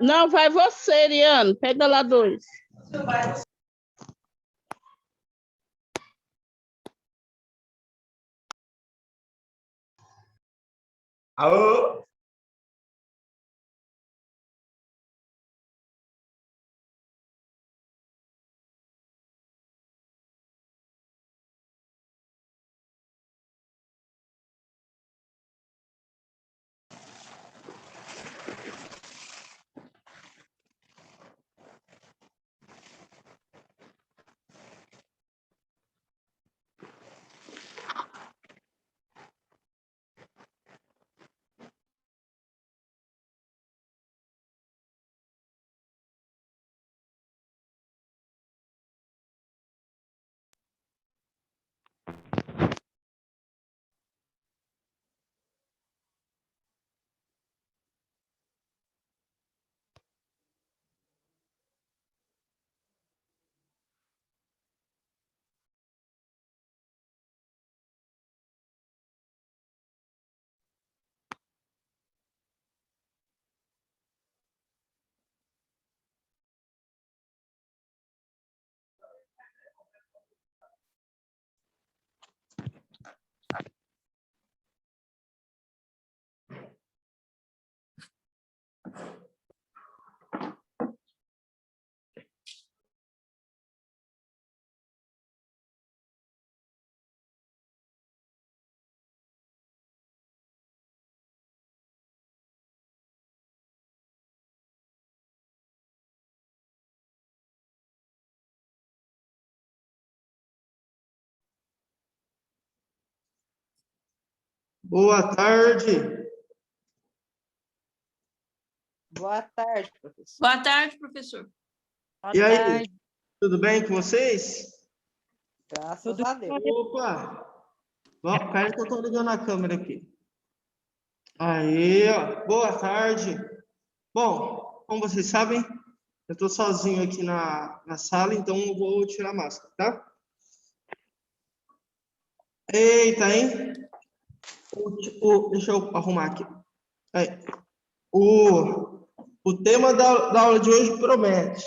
Não, vai você, Ariane. Pega lá 2. Alô? Boa tarde. Boa tarde, professor. Boa tarde, professor. Boa E aí, tarde. tudo bem com vocês? Graças a Deus. Opa! Bom, pera que eu estou ligando a câmera aqui. Aí, ó. Boa tarde. Bom, como vocês sabem, eu estou sozinho aqui na sala, então eu vou tirar a máscara, tá? Eita, hein? Deixa eu arrumar aqui. Aí. O tema da aula de hoje promete.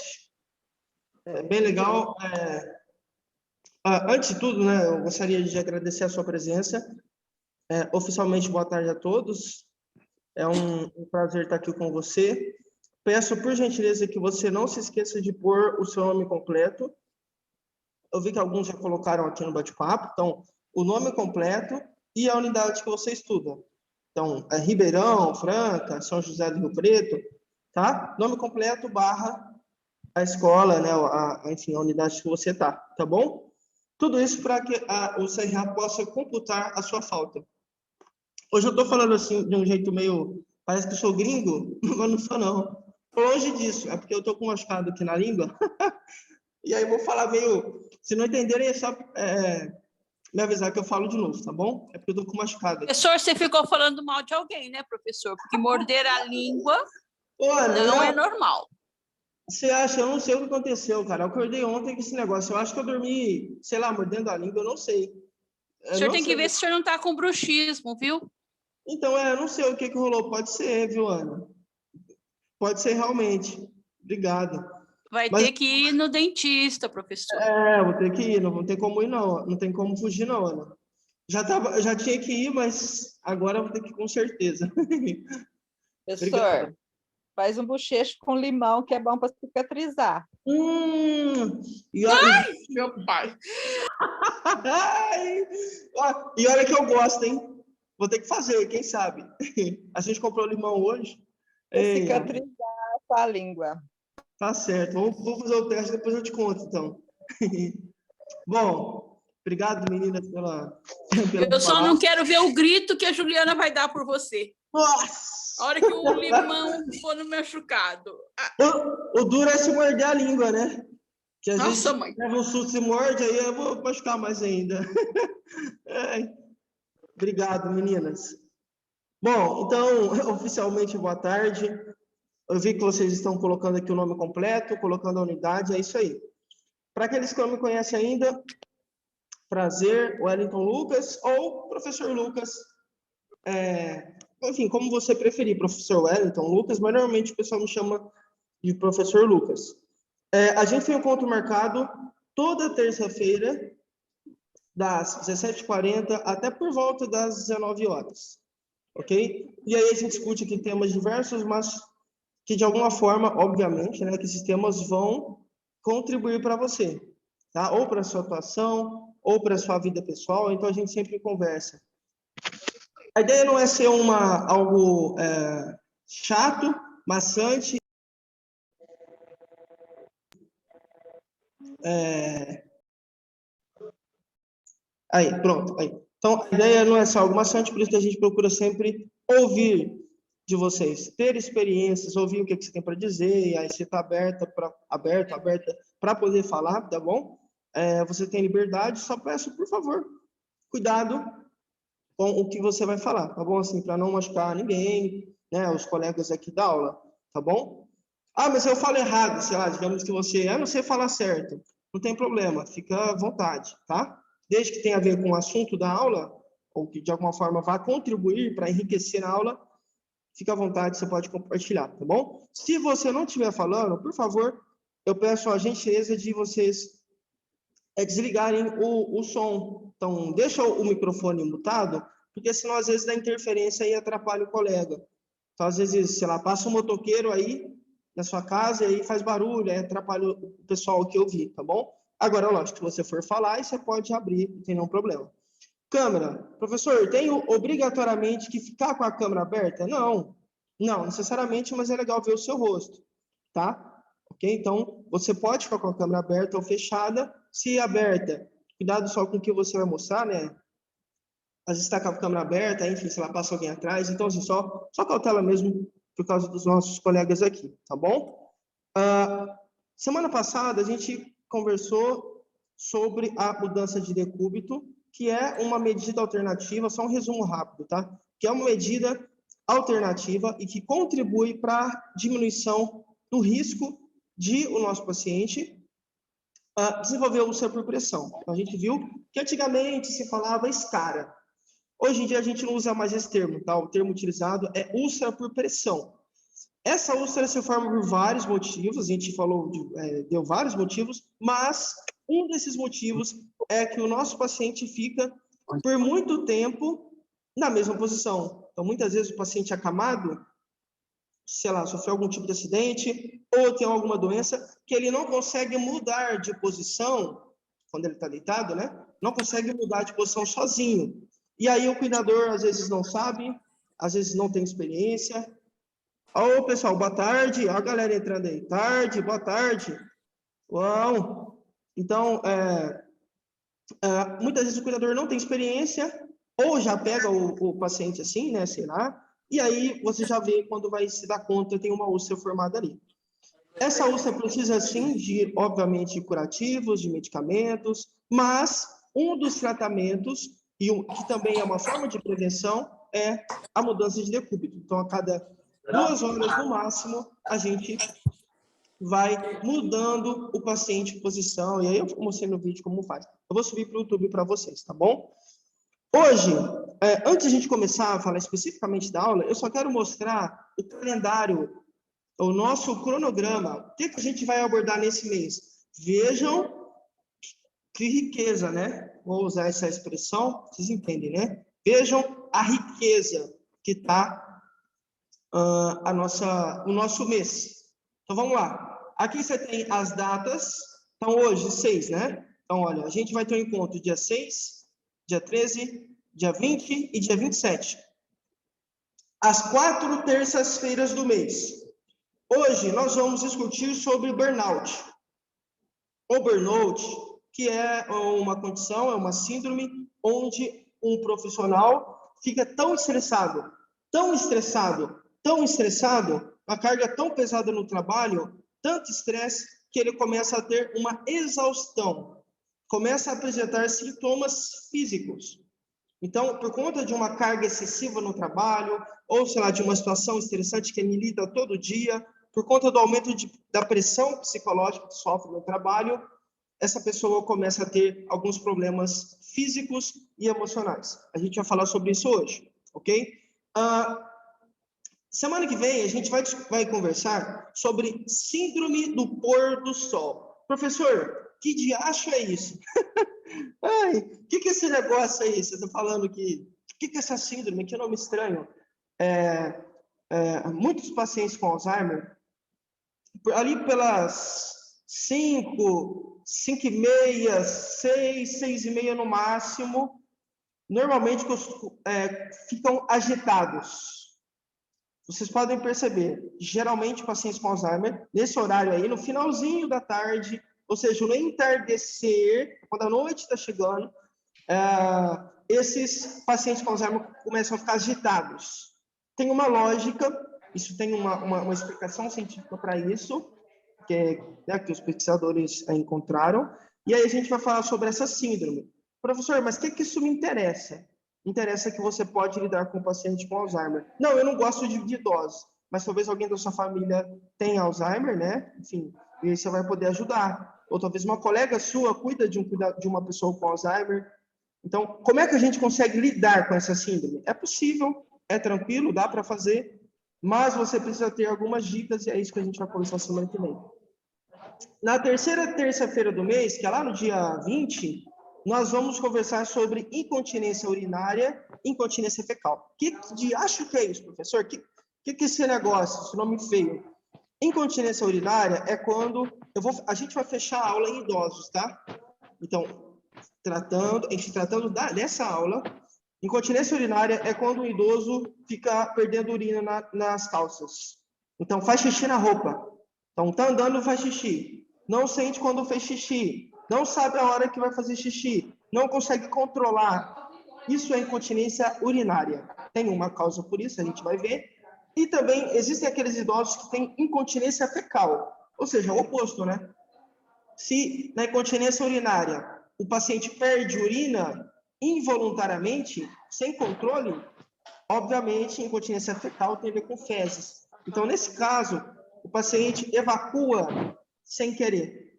É bem legal. Antes de tudo, né, eu gostaria de agradecer a sua presença. Oficialmente, boa tarde a todos. É um prazer estar aqui com você. Peço, por gentileza, que você não se esqueça de pôr o seu nome completo. Eu vi que alguns já colocaram aqui no bate-papo. Então, o nome completo e a unidade que você estuda. Então, é Ribeirão, Franca, São José do Rio Preto, tá? Nome completo barra a escola, né? Enfim, a unidade que você tá bom? Tudo isso para que o CRA possa computar a sua falta. Hoje eu estou falando assim de um jeito meio, parece que eu sou gringo, mas não sou não. Longe disso, é porque eu estou com machucado aqui na língua. E aí eu vou falar meio, se não entenderem é só me avisar que eu falo de novo, tá bom? É porque eu estou com machucado. Professor, você ficou falando mal de alguém, né, professor? Porque morder a língua Olha, não é normal. Você acha? Eu não sei o que aconteceu, cara. Eu acordei ontem com esse negócio. Eu acho que eu dormi, sei lá, mordendo a língua, eu não sei. O senhor tem que ver se o senhor não está com bruxismo, viu? Então, eu não sei o que rolou. Pode ser, viu, Ana? Pode ser realmente. Obrigado. Vai ter que ir no dentista, professor. Vou ter que ir. Não tem como ir, não. Não tem como fugir, não, Ana. Já tinha que ir, mas agora eu vou ter que ir com certeza. Professor, Obrigado. faz um bochecho com limão, que é bom para cicatrizar. Ai, meu pai! E olha que eu gosto, hein? Vou ter que fazer, quem sabe? A gente comprou limão hoje. Para cicatrizar a língua. Tá certo. Vamos fazer o teste, depois eu te conto, então. Bom, Obrigado, meninas, pela Eu só não quero ver o grito que a Juliana vai dar por você. Nossa! A hora que o limão for no machucado. O duro é se morder a língua, né? Que a Nossa, gente mãe. leva um susto e morde, aí eu vou machucar mais ainda. Obrigado, meninas. Bom, então, oficialmente, boa tarde. Eu vi que vocês estão colocando aqui o nome completo, colocando a unidade, é isso aí. Para aqueles que não me conhecem ainda, prazer, Wellington Lucas ou professor Lucas. Enfim, como você preferir, professor Wellington Lucas, mas normalmente o pessoal me chama de professor Lucas. A gente tem um encontro marcado toda terça-feira, das 17h40 até por volta das 19 horas, ok? E aí a gente discute aqui temas diversos, mas que de alguma forma, obviamente, né, que esses temas vão contribuir para você, tá? Ou para a sua atuação, ou para a sua vida pessoal, então a gente sempre conversa. A ideia não é ser algo chato, maçante, Aí, pronto. Aí. Então, a ideia não é só algo maçante, por isso que a gente procura sempre ouvir de vocês, ter experiências, ouvir o que você tem para dizer, e aí você está aberta para poder falar, tá bom? Você tem liberdade, só peço, por favor, cuidado com o que você vai falar, tá bom? Assim, para não machucar ninguém, né? Os colegas aqui da aula, tá bom? Ah, mas eu falo errado, sei lá, digamos que você, não sei falar certo. Não tem problema, fica à vontade, tá? Desde que tenha a ver com o assunto da aula, ou que de alguma forma vá contribuir para enriquecer a aula, fica à vontade, você pode compartilhar, tá bom? Se você não estiver falando, por favor, eu peço a gentileza de vocês desligarem o som. Então, deixa o microfone mutado, porque senão às vezes dá interferência e atrapalha o colega. Então, às vezes, sei lá, passa um motoqueiro aí na sua casa e aí faz barulho, aí atrapalha o pessoal que ouvir, tá bom? Agora, lógico, se você for falar, aí você pode abrir, não tem nenhum problema. Câmera. Professor, tenho obrigatoriamente que ficar com a câmera aberta? Não, não necessariamente, mas é legal ver o seu rosto, tá? Ok? Então, você pode ficar com a câmera aberta ou fechada. Se aberta, cuidado só com o que você vai mostrar, né? Às vezes está com a câmera aberta, enfim, se ela passa alguém atrás. Então, assim, só cautela mesmo por causa dos nossos colegas aqui, tá bom? Semana passada, a gente conversou sobre a mudança de decúbito, que é uma medida alternativa, só um resumo rápido, tá? Que é uma medida alternativa e que contribui para a diminuição do risco de o nosso paciente desenvolver úlcera por pressão. Então, a gente viu que antigamente se falava escara. Hoje em dia a gente não usa mais esse termo, tá? O termo utilizado é úlcera por pressão. Essa úlcera se forma por vários motivos, a gente falou, deu vários motivos, mas um desses motivos é que o nosso paciente fica por muito tempo na mesma posição. Então, muitas vezes o paciente acamado, sei lá, sofreu algum tipo de acidente ou tem alguma doença que ele não consegue mudar de posição, quando ele está deitado, né? Não consegue mudar de posição sozinho. E aí o cuidador às vezes não sabe, às vezes não tem experiência. Ô, pessoal, boa tarde. Olha a galera entrando aí. Tarde, boa tarde. Uau! Então, muitas vezes o cuidador não tem experiência ou já pega o paciente assim, né, sei lá, e aí você já vê quando vai se dar conta, tem uma úlcera formada ali. Essa úlcera precisa, sim, obviamente, de curativos, de medicamentos, mas um dos tratamentos, que também é uma forma de prevenção, é a mudança de decúbito. Então, a cada 2 horas, no máximo, a gente vai mudando o paciente em posição, e aí eu mostrei no vídeo como faz. Eu vou subir para o YouTube para vocês, tá bom? Hoje, antes de a gente começar a falar especificamente da aula, eu só quero mostrar o calendário, o nosso cronograma, o que a gente vai abordar nesse mês. Vejam que riqueza, né? Vou usar essa expressão, vocês entendem, né? Vejam a riqueza que está o nosso mês. Então, vamos lá. Aqui você tem as datas. Então, hoje, 6, né? Então, olha, a gente vai ter um encontro dia 6, dia 13, dia 20 e dia 27. As 4 terças-feiras do mês. Hoje, nós vamos discutir sobre burnout. O burnout que é uma condição, é uma síndrome, onde um profissional fica tão estressado, uma carga tão pesada no trabalho, tanto estresse, que ele começa a ter uma exaustão, começa a apresentar sintomas físicos. Então, por conta de uma carga excessiva no trabalho, ou, sei lá, de uma situação estressante que ele lida todo dia, por conta do aumento da pressão psicológica que sofre no trabalho, essa pessoa começa a ter alguns problemas físicos e emocionais. A gente vai falar sobre isso hoje, ok? Semana que vem, a gente vai conversar sobre síndrome do pôr do sol. Professor, que diacho é isso? Ai, o que é esse negócio aí? Você está falando que... O que é essa síndrome? Que nome estranho. Muitos pacientes com Alzheimer, ali pelas 5h30, 6h30 no máximo, normalmente ficam agitados. Vocês podem perceber, geralmente pacientes com Alzheimer, nesse horário aí, no finalzinho da tarde, ou seja, no entardecer, quando a noite está chegando, esses pacientes com Alzheimer começam a ficar agitados. Tem uma lógica, isso tem uma explicação científica para isso, que os pesquisadores encontraram, e aí a gente vai falar sobre essa síndrome. Professor, mas o que isso me interessa? Interessa que você pode lidar com um paciente com Alzheimer. Não, eu não gosto de idosos, mas talvez alguém da sua família tenha Alzheimer, né? Enfim, e aí você vai poder ajudar. Ou talvez uma colega sua cuida de uma pessoa com Alzheimer. Então, como é que a gente consegue lidar com essa síndrome? É possível, é tranquilo, dá para fazer, mas você precisa ter algumas dicas e é isso que a gente vai conversar semana que vem. Na terceira terça-feira do mês, que é lá no dia 20, nós vamos conversar sobre incontinência urinária, incontinência fecal. Que diacho que é isso, professor? Que é esse negócio, esse nome feio? Incontinência urinária é quando... a gente vai fechar a aula em idosos, tá? Então, tratando dessa aula, incontinência urinária é quando o idoso fica perdendo urina nas calças. Então, faz xixi na roupa. Então, tá andando, faz xixi. Não sente quando fez xixi. Não sabe a hora que vai fazer xixi. Não consegue controlar. Isso é incontinência urinária. Tem uma causa por isso, a gente vai ver. E também existem aqueles idosos que têm incontinência fecal. Ou seja, o oposto, né? Se na incontinência urinária o paciente perde urina involuntariamente, sem controle, obviamente, incontinência fecal tem a ver com fezes. Então, nesse caso, o paciente evacua sem querer.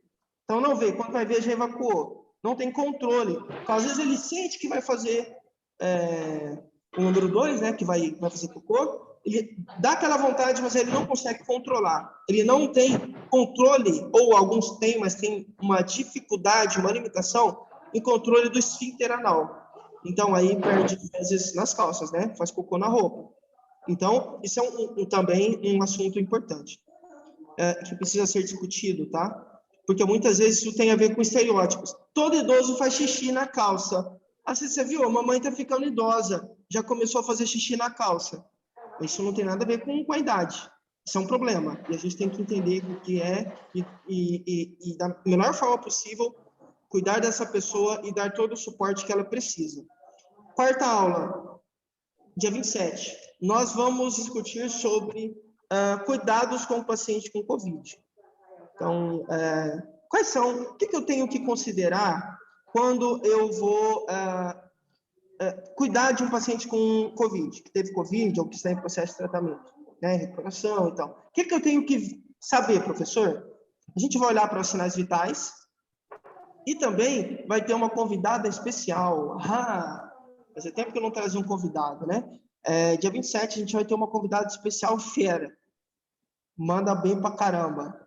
Então, não vê. Quando vai ver, já evacuou. Não tem controle. Então, às vezes, ele sente que vai fazer o número 2, né, que vai fazer cocô. Ele dá aquela vontade, mas ele não consegue controlar. Ele não tem controle, ou alguns têm, mas tem uma dificuldade, uma limitação em controle do esfíncter anal. Então, aí perde, às vezes, nas calças, né? Faz cocô na roupa. Então, isso é também um assunto importante, que precisa ser discutido, tá? Porque muitas vezes isso tem a ver com estereótipos. Todo idoso faz xixi na calça. Assim, você viu? A mamãe está ficando idosa, já começou a fazer xixi na calça. Isso não tem nada a ver com a idade. Isso é um problema. E a gente tem que entender o que é e da melhor forma possível, cuidar dessa pessoa e dar todo o suporte que ela precisa. Quarta aula, dia 27. Nós vamos discutir sobre cuidados com o paciente com Covid. Então, quais são... O que eu tenho que considerar quando eu vou cuidar de um paciente com Covid, que teve Covid ou que está em processo de tratamento, né, recuperação e tal. O que eu tenho que saber, professor? A gente vai olhar para os sinais vitais e também vai ter uma convidada especial. Fazia tempo que eu não trazia um convidado, né? Dia 27 a gente vai ter uma convidada especial fera. Manda bem pra caramba.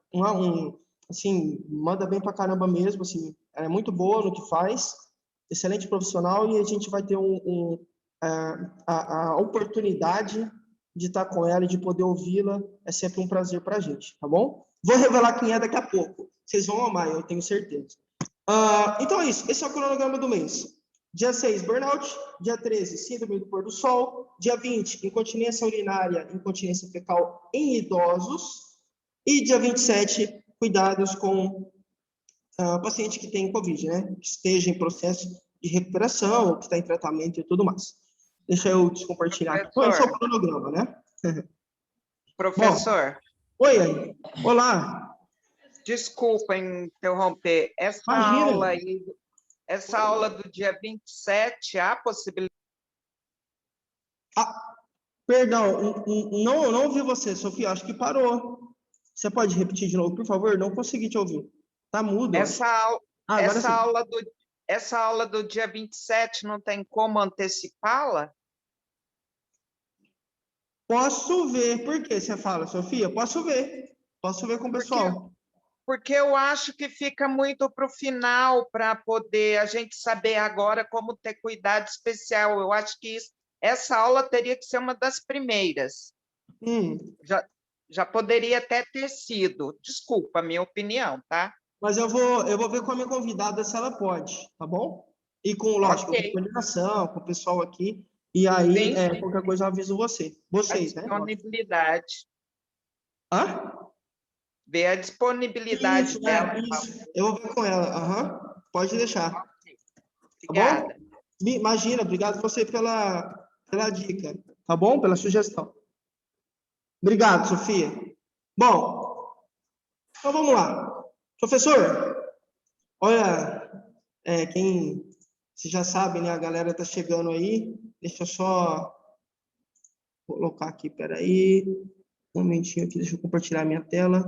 Assim, manda bem pra caramba mesmo, assim, é muito boa no que faz. Excelente profissional, e a gente vai ter a oportunidade de estar com ela e de poder ouvi-la. É sempre um prazer para a gente, tá bom? Vou revelar quem é daqui a pouco. Vocês vão amar, eu tenho certeza. Então é isso. Esse é o cronograma do mês. Dia 6, burnout. Dia 13, síndrome do pôr do sol. Dia 20, incontinência urinária, incontinência fecal em idosos. E dia 27, cuidados com paciente que tem COVID, né? Que esteja em processo de recuperação, ou que está em tratamento e tudo mais. Deixa eu descompartilhar aqui. Foi só o cronograma, né? Professor, Bom, oi, aí. Olá. desculpa interromper. Imagina. Essa aula do dia 27, há possibilidade? Perdão, não ouvi você, Sofia, acho que parou. Você pode repetir de novo, por favor? Não consegui te ouvir. Tá mudo. Agora sim. Essa aula do dia 27 não tem como antecipá-la? Posso ver. Por que você fala, Sofia? Posso ver. Posso ver com o pessoal. Porque eu acho que fica muito para o final, para poder a gente saber agora como ter cuidado especial. Eu acho que essa aula teria que ser uma das primeiras. Já poderia até ter sido. Desculpa a minha opinião, tá? Mas eu vou ver com a minha convidada se ela pode, tá bom? E com, lógico, com coordenação, com o pessoal aqui. E aí, qualquer coisa eu aviso vocês, né? Disponibilidade. Hã? Ver a disponibilidade dela. Isso. Eu vou ver com ela. Pode deixar. Obrigada. Tá bom? Imagina, obrigado você pela dica, tá bom? Pela sugestão. Obrigado, Sofia. Bom, então vamos lá. Professor, olha, vocês já sabem, né? A galera tá chegando aí. Deixa eu só colocar aqui, peraí. Um momentinho aqui, deixa eu compartilhar minha tela.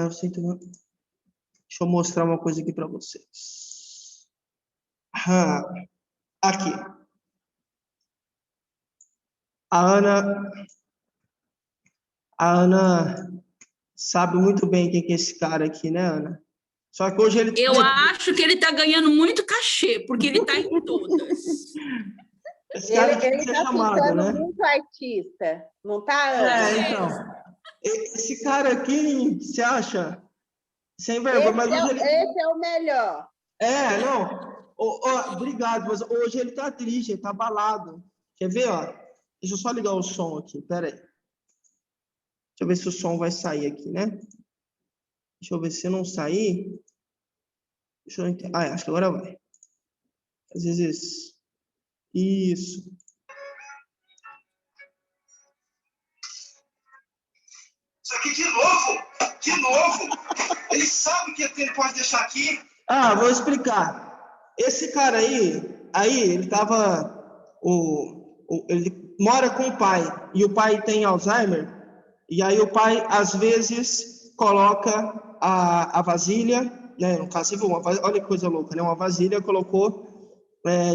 Deixa eu mostrar uma coisa aqui para vocês. Aqui. A Ana sabe muito bem quem que é esse cara aqui, né, Ana? Só que hoje ele... Eu acho que ele está ganhando muito cachê, porque ele está em todas. Esse cara ele está chamado, ficando, né? Né? Muito artista, não está, Ana? Então. Esse cara aqui, você acha? Sem vergonha. Esse é o melhor. Não. Obrigado, mas hoje ele está triste, ele está abalado. Quer ver, ó? Deixa eu só ligar o som aqui, peraí. Deixa eu ver se o som vai sair aqui, né? Deixa eu ver se não sair. Deixa eu entender. Acho que agora vai. Às vezes... Isso. Isso aqui de novo. Ele sabe que ele pode deixar aqui. Vou explicar. Esse cara aí ele tava... ele mora com o pai, e o pai tem Alzheimer, e aí o pai, às vezes, coloca a vasilha, né? No caso, olha que coisa louca, né? Uma vasilha, colocou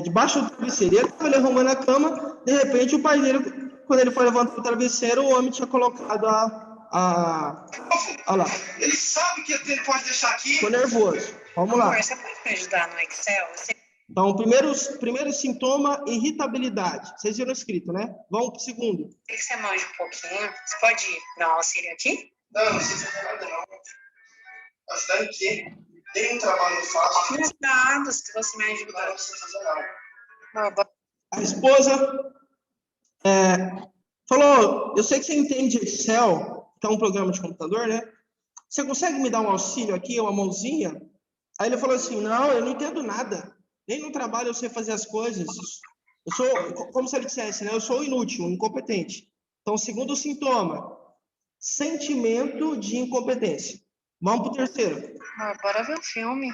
debaixo do travesseiro. Ele estava arrumando a cama, de repente o pai dele, quando ele foi levantar o travesseiro, o homem tinha colocado olha lá. Ele sabe que ele pode deixar aqui. Ficou nervoso. Vamos lá. Você pode me ajudar no Excel? Então, primeiro sintoma, irritabilidade. Vocês viram escrito, né? Vamos para o segundo. Sei que você manja um pouquinho. Você pode dar um auxílio aqui? Não sei fazer nada, não. Ajudar em quê? Tem um trabalho fácil. Nos dados que você me ajuda. Não precisa fazer nada. A esposa falou, eu sei que você entende Excel, que é um programa de computador, né? Você consegue me dar um auxílio aqui, uma mãozinha? Aí ele falou assim, não, eu não entendo nada. Nem no trabalho eu sei fazer as coisas. Eu sou, como se ele dissesse, né? Eu sou inútil, incompetente. Então, segundo sintoma, sentimento de incompetência. Vamos para o terceiro. Bora ver o filme.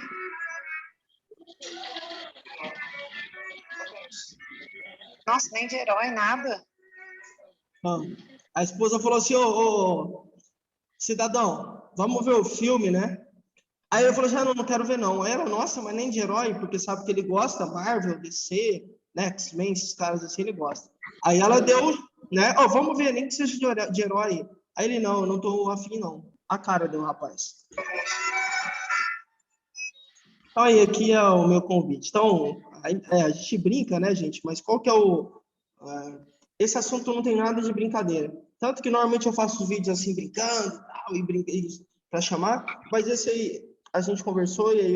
Nossa, nem de herói, nada. A esposa falou assim, ô, cidadão, vamos ver o filme, né? Aí ele falou assim, não quero ver não. Aí ela, nossa, mas nem de herói, porque sabe que ele gosta, Marvel, DC, né, X-Men, esses caras assim, ele gosta. Aí ela deu, né, vamos ver, nem que seja de herói. Aí ele, não, eu não tô afim não. A cara do rapaz. Aí aqui é o meu convite. Então, a gente brinca, né, gente? Mas qual que é esse assunto não tem nada de brincadeira. Tanto que normalmente eu faço vídeos assim, brincando, tal, e para chamar, mas esse aí a gente conversou e aí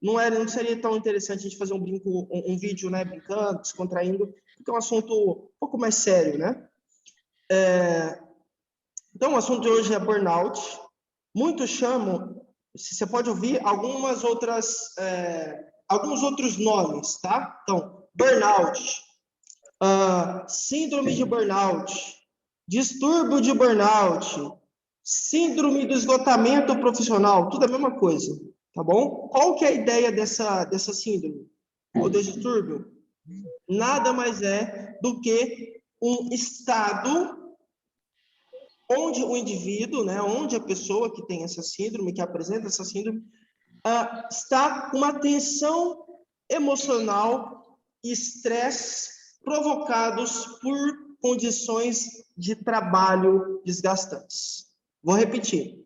não seria tão interessante a gente fazer um vídeo, né, brincando, descontraindo, porque é um assunto um pouco mais sério, né? Então, o assunto de hoje é burnout. Muitos chamam você pode ouvir alguns outros nomes, tá? Então, burnout, síndrome de burnout, distúrbio de burnout, síndrome do esgotamento profissional, tudo a mesma coisa, tá bom? Qual que é a ideia dessa síndrome ou desse distúrbio? Nada mais é do que um estado onde o indivíduo, né, onde a pessoa que tem essa síndrome, que apresenta essa síndrome, está com uma tensão emocional e estresse provocados por condições de trabalho desgastantes. Vou repetir.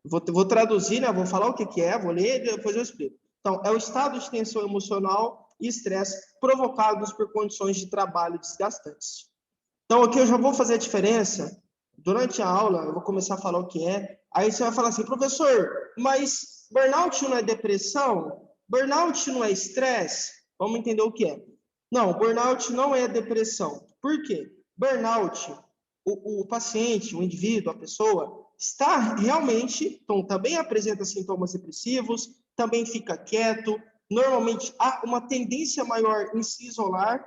Vou traduzir, né? Vou falar o que é, vou ler e depois eu explico. Então, é o estado de tensão emocional e estresse provocados por condições de trabalho desgastantes. Então, aqui eu já vou fazer a diferença. Durante a aula, eu vou começar a falar o que é. Aí você vai falar assim, professor, mas burnout não é depressão? Burnout não é estresse? Vamos entender o que é. Não, burnout não é depressão. Por quê? Burnout, o paciente, o indivíduo, a pessoa, está realmente, então, também apresenta sintomas depressivos, também fica quieto, normalmente há uma tendência maior em se isolar.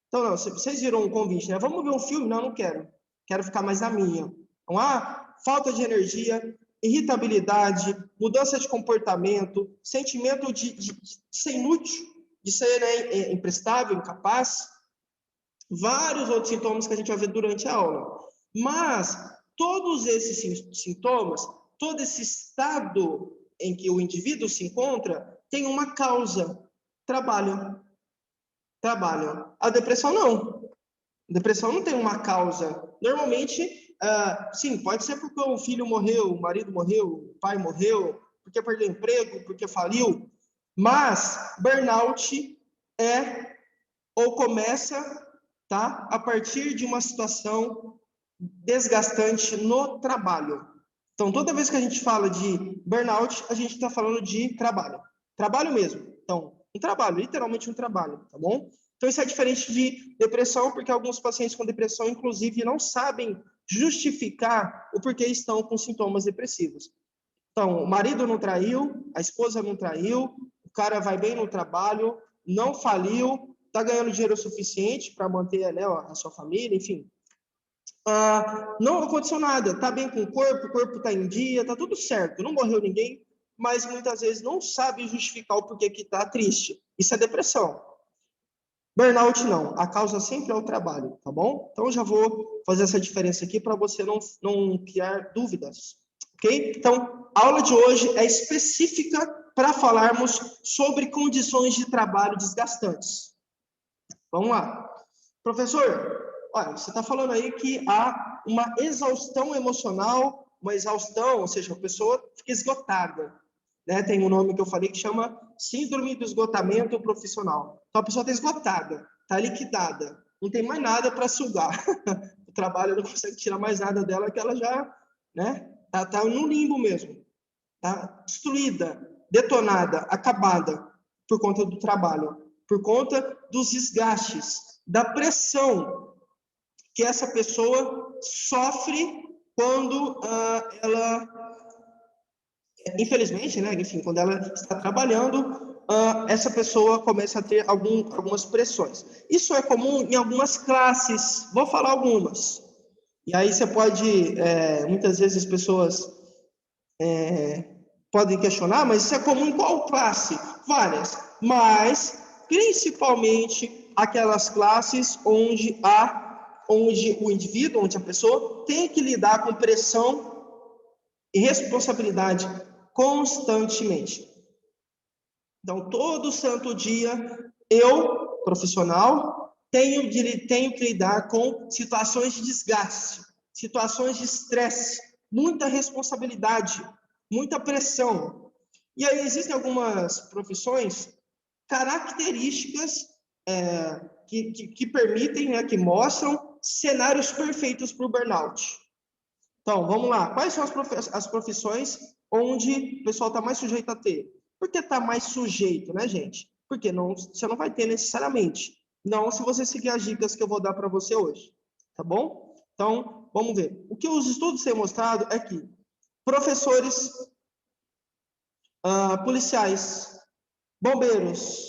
Então, não, vocês viram um convite, né? Vamos ver um filme? Não, não quero. Quero ficar mais na minha. Então, falta de energia, irritabilidade, mudança de comportamento, sentimento de ser inútil, de ser, né, imprestável, incapaz. Vários outros sintomas que a gente vai ver durante a aula. Mas todos esses sintomas, todo esse estado em que o indivíduo se encontra, tem uma causa: trabalho. A depressão não. A depressão não tem uma causa. Normalmente, sim, pode ser porque o filho morreu, o marido morreu, o pai morreu, porque perdeu emprego, porque faliu. Mas burnout começa, tá, a partir de uma situação desgastante no trabalho. Então, toda vez que a gente fala de burnout, a gente está falando de trabalho. Trabalho mesmo. Então, um trabalho, literalmente um trabalho, tá bom? Então, isso é diferente de depressão, porque alguns pacientes com depressão, inclusive, não sabem justificar o porquê estão com sintomas depressivos. Então, o marido não traiu, a esposa não traiu, o cara vai bem no trabalho, não faliu, está ganhando dinheiro suficiente para manter, né, a sua família, enfim. Não aconteceu nada, está bem com o corpo está em dia, está tudo certo, não morreu ninguém, mas muitas vezes não sabe justificar o porquê que está triste. Isso é depressão. Burnout não, a causa sempre é o trabalho, tá bom? Então, já vou fazer essa diferença aqui para você não criar dúvidas, ok? Então, a aula de hoje é específica para falarmos sobre condições de trabalho desgastantes. Vamos lá. Professor, olha, você está falando aí que há uma exaustão emocional, uma exaustão, ou seja, a pessoa fica esgotada, né? Tem um nome que eu falei que chama síndrome do esgotamento profissional. Então, a pessoa está esgotada, está liquidada, não tem mais nada para sugar. O trabalho não consegue tirar mais nada dela, que ela já, né, tá no limbo mesmo. Está destruída, detonada, acabada por conta do trabalho, por conta dos desgastes, da pressão que essa pessoa sofre quando ela, infelizmente, né, enfim, quando ela está trabalhando, essa pessoa começa a ter algumas pressões. Isso é comum em algumas classes, vou falar algumas. E aí você pode, muitas vezes as pessoas podem questionar, mas isso é comum em qual classe? Várias, mas principalmente aquelas classes onde o indivíduo, onde a pessoa tem que lidar com pressão e responsabilidade constantemente. Então, todo santo dia, eu, profissional, tenho que lidar com situações de desgaste, situações de estresse, muita responsabilidade, muita pressão. E aí existem algumas profissões características que permitem, né, que mostram cenários perfeitos para o burnout. Então, vamos lá. Quais são as profissões onde o pessoal está mais sujeito a ter? Por que está mais sujeito, né, gente? Porque você não vai ter necessariamente. Não se você seguir as dicas que eu vou dar para você hoje. Tá bom? Então, vamos ver. O que os estudos têm mostrado é que professores policiais, bombeiros,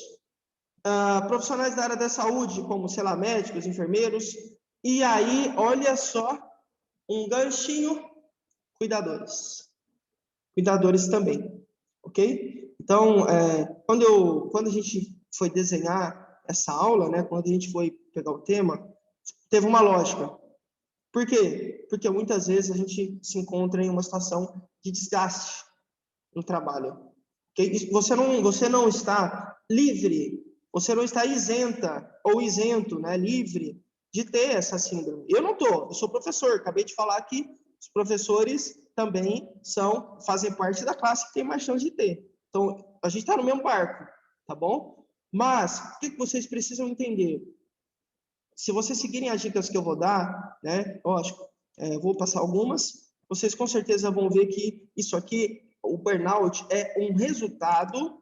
profissionais da área da saúde, como, sei lá, médicos, enfermeiros. E aí, olha só, um ganchinho, cuidadores. Cuidadores também, ok? Então, quando a gente foi desenhar essa aula, né, quando a gente foi pegar o tema, teve uma lógica. Por quê? Porque muitas vezes a gente se encontra em uma situação de desgaste no trabalho. Okay? Você não está livre, você não está isenta ou isento, né, livre de ter essa síndrome. Eu não estou, eu sou professor, acabei de falar que os professores também fazem parte da classe que tem mais chance de ter. Então, a gente está no mesmo barco, tá bom? Mas, o que vocês precisam entender? Se vocês seguirem as dicas que eu vou dar, né, lógico, vou passar algumas, vocês com certeza vão ver que isso aqui, o burnout, é um resultado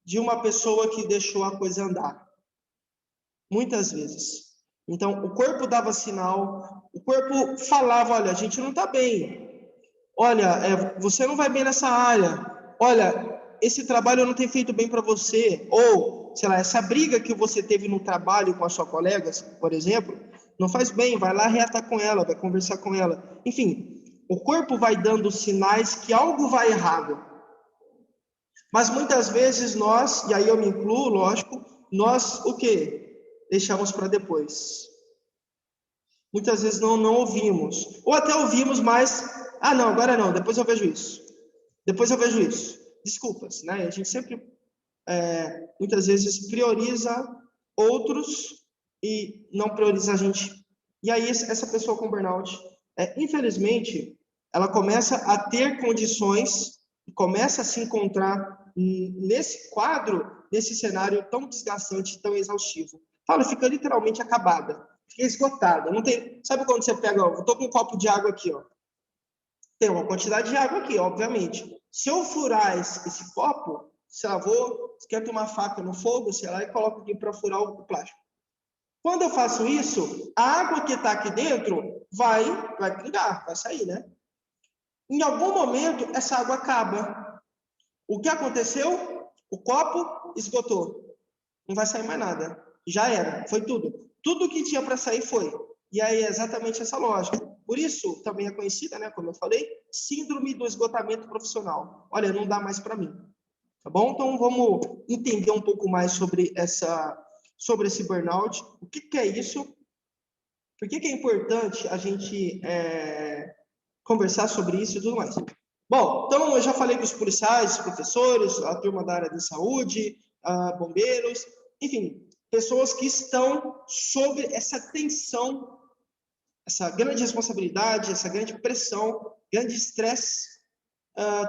de uma pessoa que deixou a coisa andar. Muitas vezes. Então, o corpo dava sinal, o corpo falava, olha, a gente não está bem. Olha, você não vai bem nessa área. Olha, esse trabalho não tem feito bem para você. Ou, sei lá, essa briga que você teve no trabalho com as suas colegas, por exemplo, não faz bem, vai lá reatar com ela, vai conversar com ela. Enfim, o corpo vai dando sinais que algo vai errado. Mas muitas vezes nós, e aí eu me incluo, lógico, nós o quê? Deixamos para depois. Muitas vezes não ouvimos. Ou até ouvimos, mas, não, agora não, depois eu vejo isso. Depois eu vejo isso. Desculpas, né? A gente sempre, muitas vezes, prioriza outros e não prioriza a gente. E aí, essa pessoa com burnout, infelizmente, ela começa a ter condições, começa a se encontrar nesse quadro, nesse cenário tão desgastante, tão exaustivo. Ela fica literalmente acabada, fica esgotada. Não tem... Sabe quando você pega, eu estou com um copo de água aqui, ó. Tem uma quantidade de água aqui, obviamente. Se eu furar esse copo, se eu esquento uma faca no fogo, sei lá, e coloco aqui para furar o plástico. Quando eu faço isso, a água que está aqui dentro vai pingar, vai sair, né? Em algum momento, essa água acaba. O que aconteceu? O copo esgotou. Não vai sair mais nada. Já era, foi tudo. Tudo que tinha para sair foi. E aí é exatamente essa lógica. Por isso, também é conhecida, né, como eu falei, síndrome do esgotamento profissional. Olha, não dá mais para mim. Tá bom? Então, vamos entender um pouco mais sobre esse burnout. O que é isso? Por que é importante a gente conversar sobre isso e tudo mais? Bom, então eu já falei com os policiais, professores, a turma da área de saúde, bombeiros, enfim, pessoas que estão sob essa tensão, essa grande responsabilidade, essa grande pressão, grande estresse,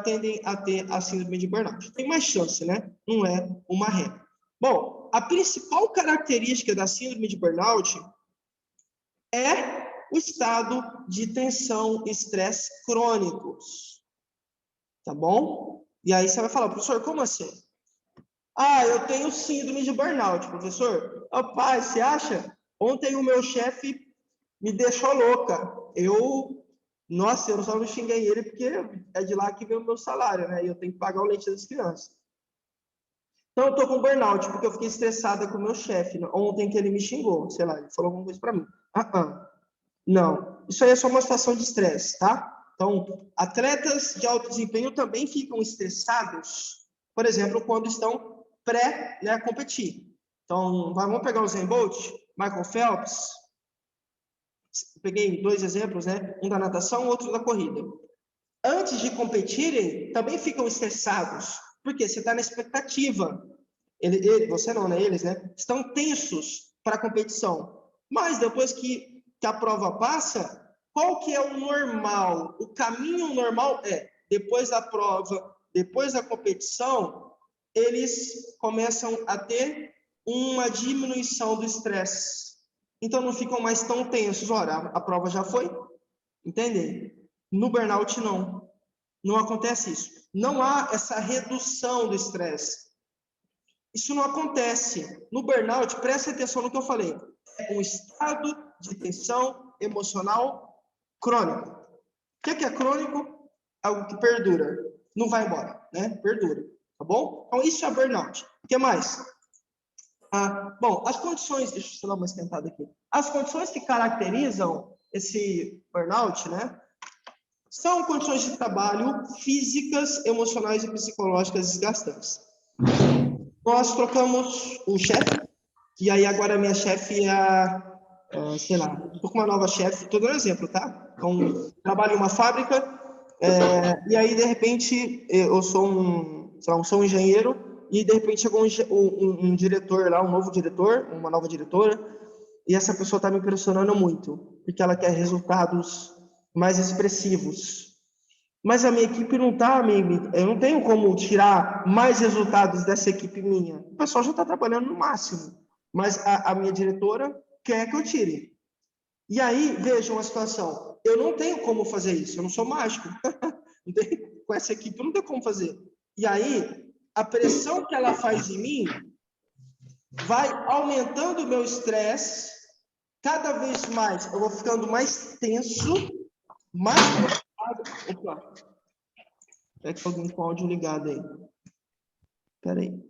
tendem a ter a síndrome de burnout. Tem mais chance, né? Não é uma regra. Bom, a principal característica da síndrome de burnout é o estado de tensão e estresse crônicos. Tá bom? E aí você vai falar, professor, como assim? Eu tenho síndrome de burnout, professor. Rapaz, você acha? Ontem o meu chefe me deixou louca. Nossa, eu só não xinguei ele porque é de lá que vem o meu salário, né? E eu tenho que pagar o leite das crianças. Então, eu tô com burnout porque eu fiquei estressada com o meu chefe. Ontem que ele me xingou, sei lá, ele falou alguma coisa para mim. Não, isso aí é só uma situação de estresse, tá? Então, atletas de alto desempenho também ficam estressados, por exemplo, quando estão pré-competir. Então, vamos pegar o Usain Bolt, Michael Phelps. Peguei 2 exemplos, né? Um da natação, outro da corrida. Antes de competirem, também ficam estressados, porque você está na expectativa. Você não, né? Eles, né? Estão tensos para a competição. Mas depois que a prova passa, qual que é o normal? O caminho normal depois da prova, depois da competição, eles começam a ter uma diminuição do estresse. Então, não ficam mais tão tensos. Olha, a prova já foi, entendem? No burnout, não. Não acontece isso. Não há essa redução do estresse. Isso não acontece. No burnout, preste atenção no que eu falei. É um estado de tensão emocional crônico. O que é crônico? Algo que perdura. Não vai embora, né? Perdura. tá bom? Então, isso é burnout. O que mais? Bom, as condições, deixa eu dar uma esquentada aqui. As condições que caracterizam esse burnout, né, são condições de trabalho físicas, emocionais e psicológicas desgastantes. Nós trocamos o chefe, e aí agora a minha chefe sei lá, estou com uma nova chefe, estou dando um exemplo, tá? Então, trabalho em uma fábrica, e aí, de repente, eu sou um engenheiro, e de repente chegou um diretor lá, um novo diretor, uma nova diretora, e essa pessoa está me impressionando muito, porque ela quer resultados mais expressivos. Mas a minha equipe não está, eu não tenho como tirar mais resultados dessa equipe minha. O pessoal já está trabalhando no máximo, mas a minha diretora quer que eu tire. E aí, vejam a situação, eu não tenho como fazer isso, eu não sou mágico. Com essa equipe eu não tenho como fazer. E aí, a pressão que ela faz em mim vai aumentando o meu estresse, cada vez mais eu vou ficando mais tenso, mais preocupado. Opa, é que alguém com o áudio ligado aí. Espera aí,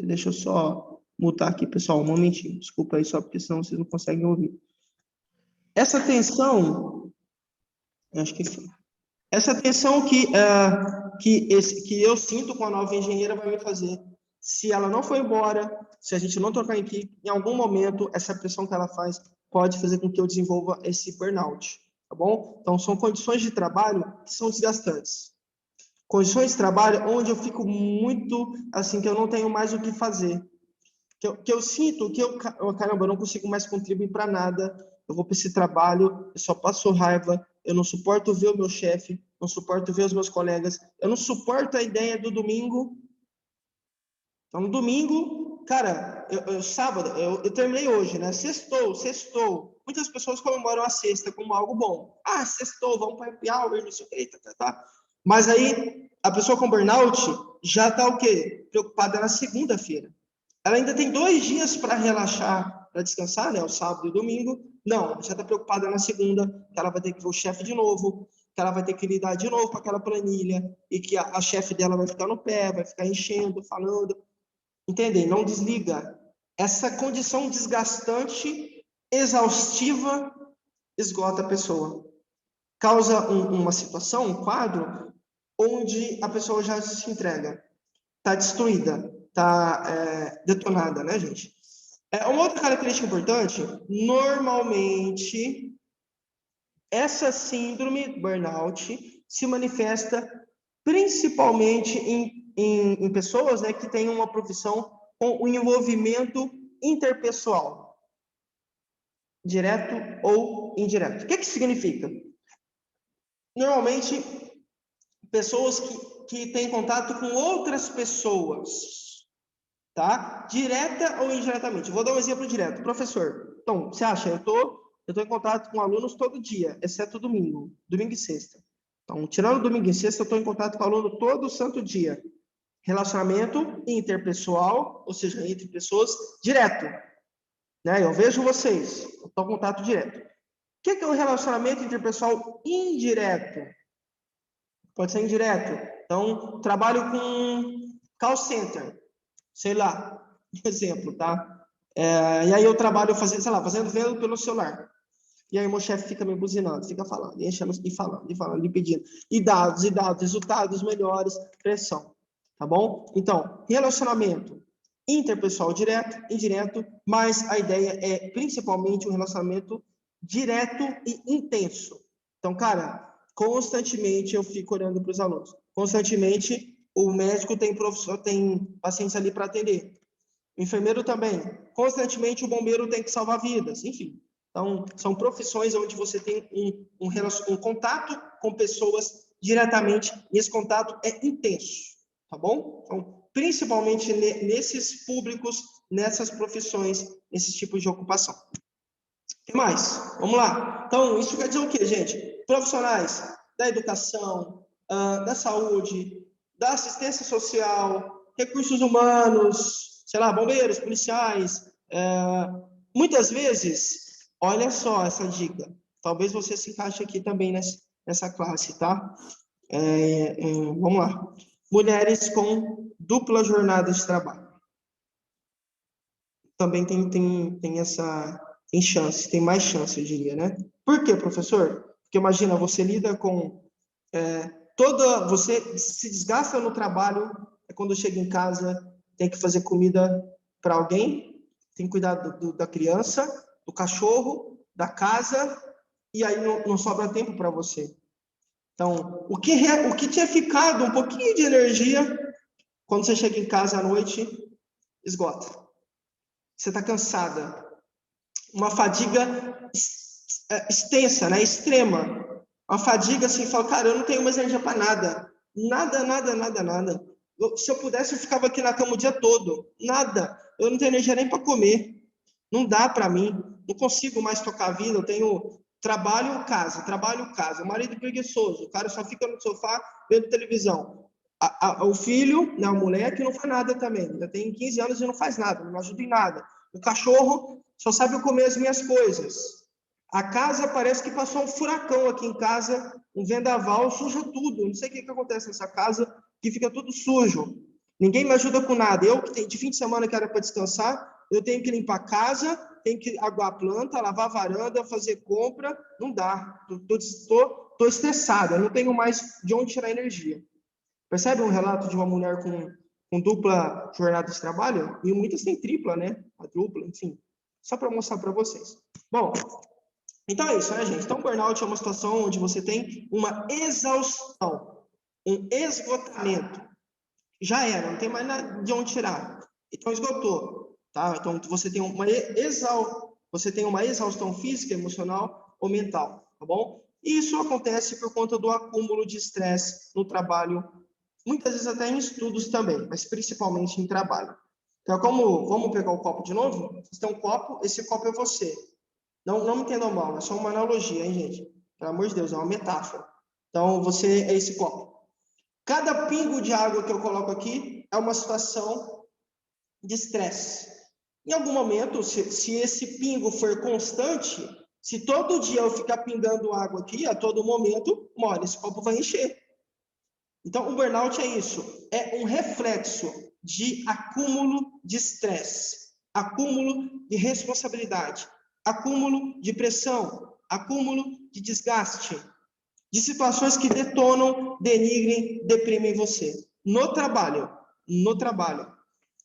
deixa eu só mutar aqui, pessoal, um momentinho. Desculpa aí, só porque senão vocês não conseguem ouvir. Essa tensão, acho que foi. Essa tensão que eu sinto com a nova engenheira vai me fazer. Se ela não for embora, se a gente não trocar em equipe, em algum momento, essa pressão que ela faz pode fazer com que eu desenvolva esse burnout, tá bom? Então, são condições de trabalho que são desgastantes. Condições de trabalho onde eu fico muito, assim, que eu não tenho mais o que fazer. Que eu sinto que caramba, eu não consigo mais contribuir para nada, eu vou para esse trabalho, eu só passo raiva, eu não suporto ver o meu chefe, não suporto ver os meus colegas, eu não suporto a ideia do domingo. Então, no domingo, cara, sábado, eu terminei hoje, né? Sextou. Muitas pessoas comemoram a sexta como algo bom. Sextou, vamos para happy hour, não sei o que, tá. Mas aí, a pessoa com burnout já tá o quê? Preocupada na segunda-feira. Ela ainda tem 2 dias para relaxar, para descansar, né? O sábado e o domingo. Não, já está preocupada na segunda, que ela vai ter que ver o chefe de novo, que ela vai ter que lidar de novo com aquela planilha, e que a chefe dela vai ficar no pé, vai ficar enchendo, falando. Entendem? Não desliga. Essa condição desgastante, exaustiva, esgota a pessoa. Causa uma situação, um quadro, onde a pessoa já se entrega. Está destruída, está detonada, né, gente? Uma outra característica importante, normalmente, essa síndrome, burnout, se manifesta principalmente em pessoas, né, que têm uma profissão com o envolvimento interpessoal, direto ou indireto. O que significa? Normalmente, pessoas que têm contato com outras pessoas, tá? Direta ou indiretamente. Vou dar um exemplo direto. Professor, então, você acha? Eu tô em contato com alunos todo dia, exceto domingo e sexta. Então, tirando domingo e sexta, eu estou em contato com o aluno todo santo dia. Relacionamento interpessoal, ou seja, entre pessoas, direto. Né? Eu vejo vocês, eu estou em contato direto. O que é um relacionamento interpessoal indireto? Pode ser indireto. Então, trabalho com call center, sei lá, exemplo, tá? E aí eu trabalho fazendo venda pelo celular. E aí meu chefe fica me buzinando, fica falando, enchendo e falando, e pedindo. E dados, resultados melhores, pressão. Tá bom? Então, relacionamento interpessoal direto, indireto, mas a ideia é principalmente um relacionamento direto e intenso. Então, cara, constantemente eu fico olhando para os alunos. Constantemente o médico tem pacientes ali para atender. O enfermeiro também. Constantemente o bombeiro tem que salvar vidas, enfim. Então, são profissões onde você tem um contato com pessoas diretamente, e esse contato é intenso, tá bom? Então, principalmente nesses públicos, nessas profissões, nesses tipos de ocupação. O que mais? Vamos lá. Então, isso quer dizer o quê, gente? Profissionais da educação, da saúde, da assistência social, recursos humanos, sei lá, bombeiros, policiais. Muitas vezes, olha só essa dica, talvez você se encaixe aqui também nessa classe, tá? Vamos lá. mulheres com dupla jornada de trabalho. Também tem chance, tem mais chance, eu diria, né? Por quê, professor? Porque imagina, você lida com você se desgasta no trabalho, quando chega em casa, tem que fazer comida para alguém, tem que cuidar da criança, do cachorro, da casa, e aí não sobra tempo para você. Então, o que tinha ficado um pouquinho de energia, quando você chega em casa à noite, esgota. Você está cansada. Uma fadiga extensa, né? Extrema. Uma fadiga assim, fala, cara, eu não tenho mais energia para nada. Nada. Se eu pudesse, eu ficava aqui na cama o dia todo. Nada. Eu não tenho energia nem para comer. Não dá para mim. Não consigo mais tocar a vida. Eu tenho trabalho, casa. O marido preguiçoso. O cara só fica no sofá vendo televisão. O filho, né, a mulher que não faz nada também. Já tem 15 anos e não faz nada. Não ajuda em nada. O cachorro só sabe comer as minhas coisas. A casa parece que passou um furacão aqui em casa, um vendaval, suja tudo. Não sei o que acontece nessa casa, que fica tudo sujo. Ninguém me ajuda com nada. Eu, que de fim de semana que era para descansar, eu tenho que limpar a casa, tenho que aguar a planta, lavar a varanda, fazer compra. Não dá. Estou estressada, eu não tenho mais de onde tirar energia. Percebe um relato de uma mulher com dupla jornada de trabalho? E muitas têm tripla, né? A dupla, enfim. Só para mostrar para vocês. Bom, então é isso, né, gente? Então, burnout é uma situação onde você tem uma exaustão, um esgotamento. Já era, não tem mais nada de onde tirar. Então, esgotou, tá? Então, você tem uma exaustão física, emocional ou mental, tá bom? E isso acontece por conta do acúmulo de estresse no trabalho, muitas vezes até em estudos também, mas principalmente em trabalho. Então, vamos pegar o copo de novo? Você tem um copo, esse copo é você. Não me entendam mal, é só uma analogia, hein, gente? Pelo amor de Deus, é uma metáfora. Então, você é esse copo. Cada pingo de água que eu coloco aqui é uma situação de estresse. Em algum momento, se esse pingo for constante, se todo dia eu ficar pingando água aqui, a todo momento, uma hora esse copo vai encher. Então, o burnout é isso. É um reflexo de acúmulo de estresse, acúmulo de responsabilidade, acúmulo de pressão, acúmulo de desgaste, de situações que detonam, denigrem, deprimem você. No trabalho,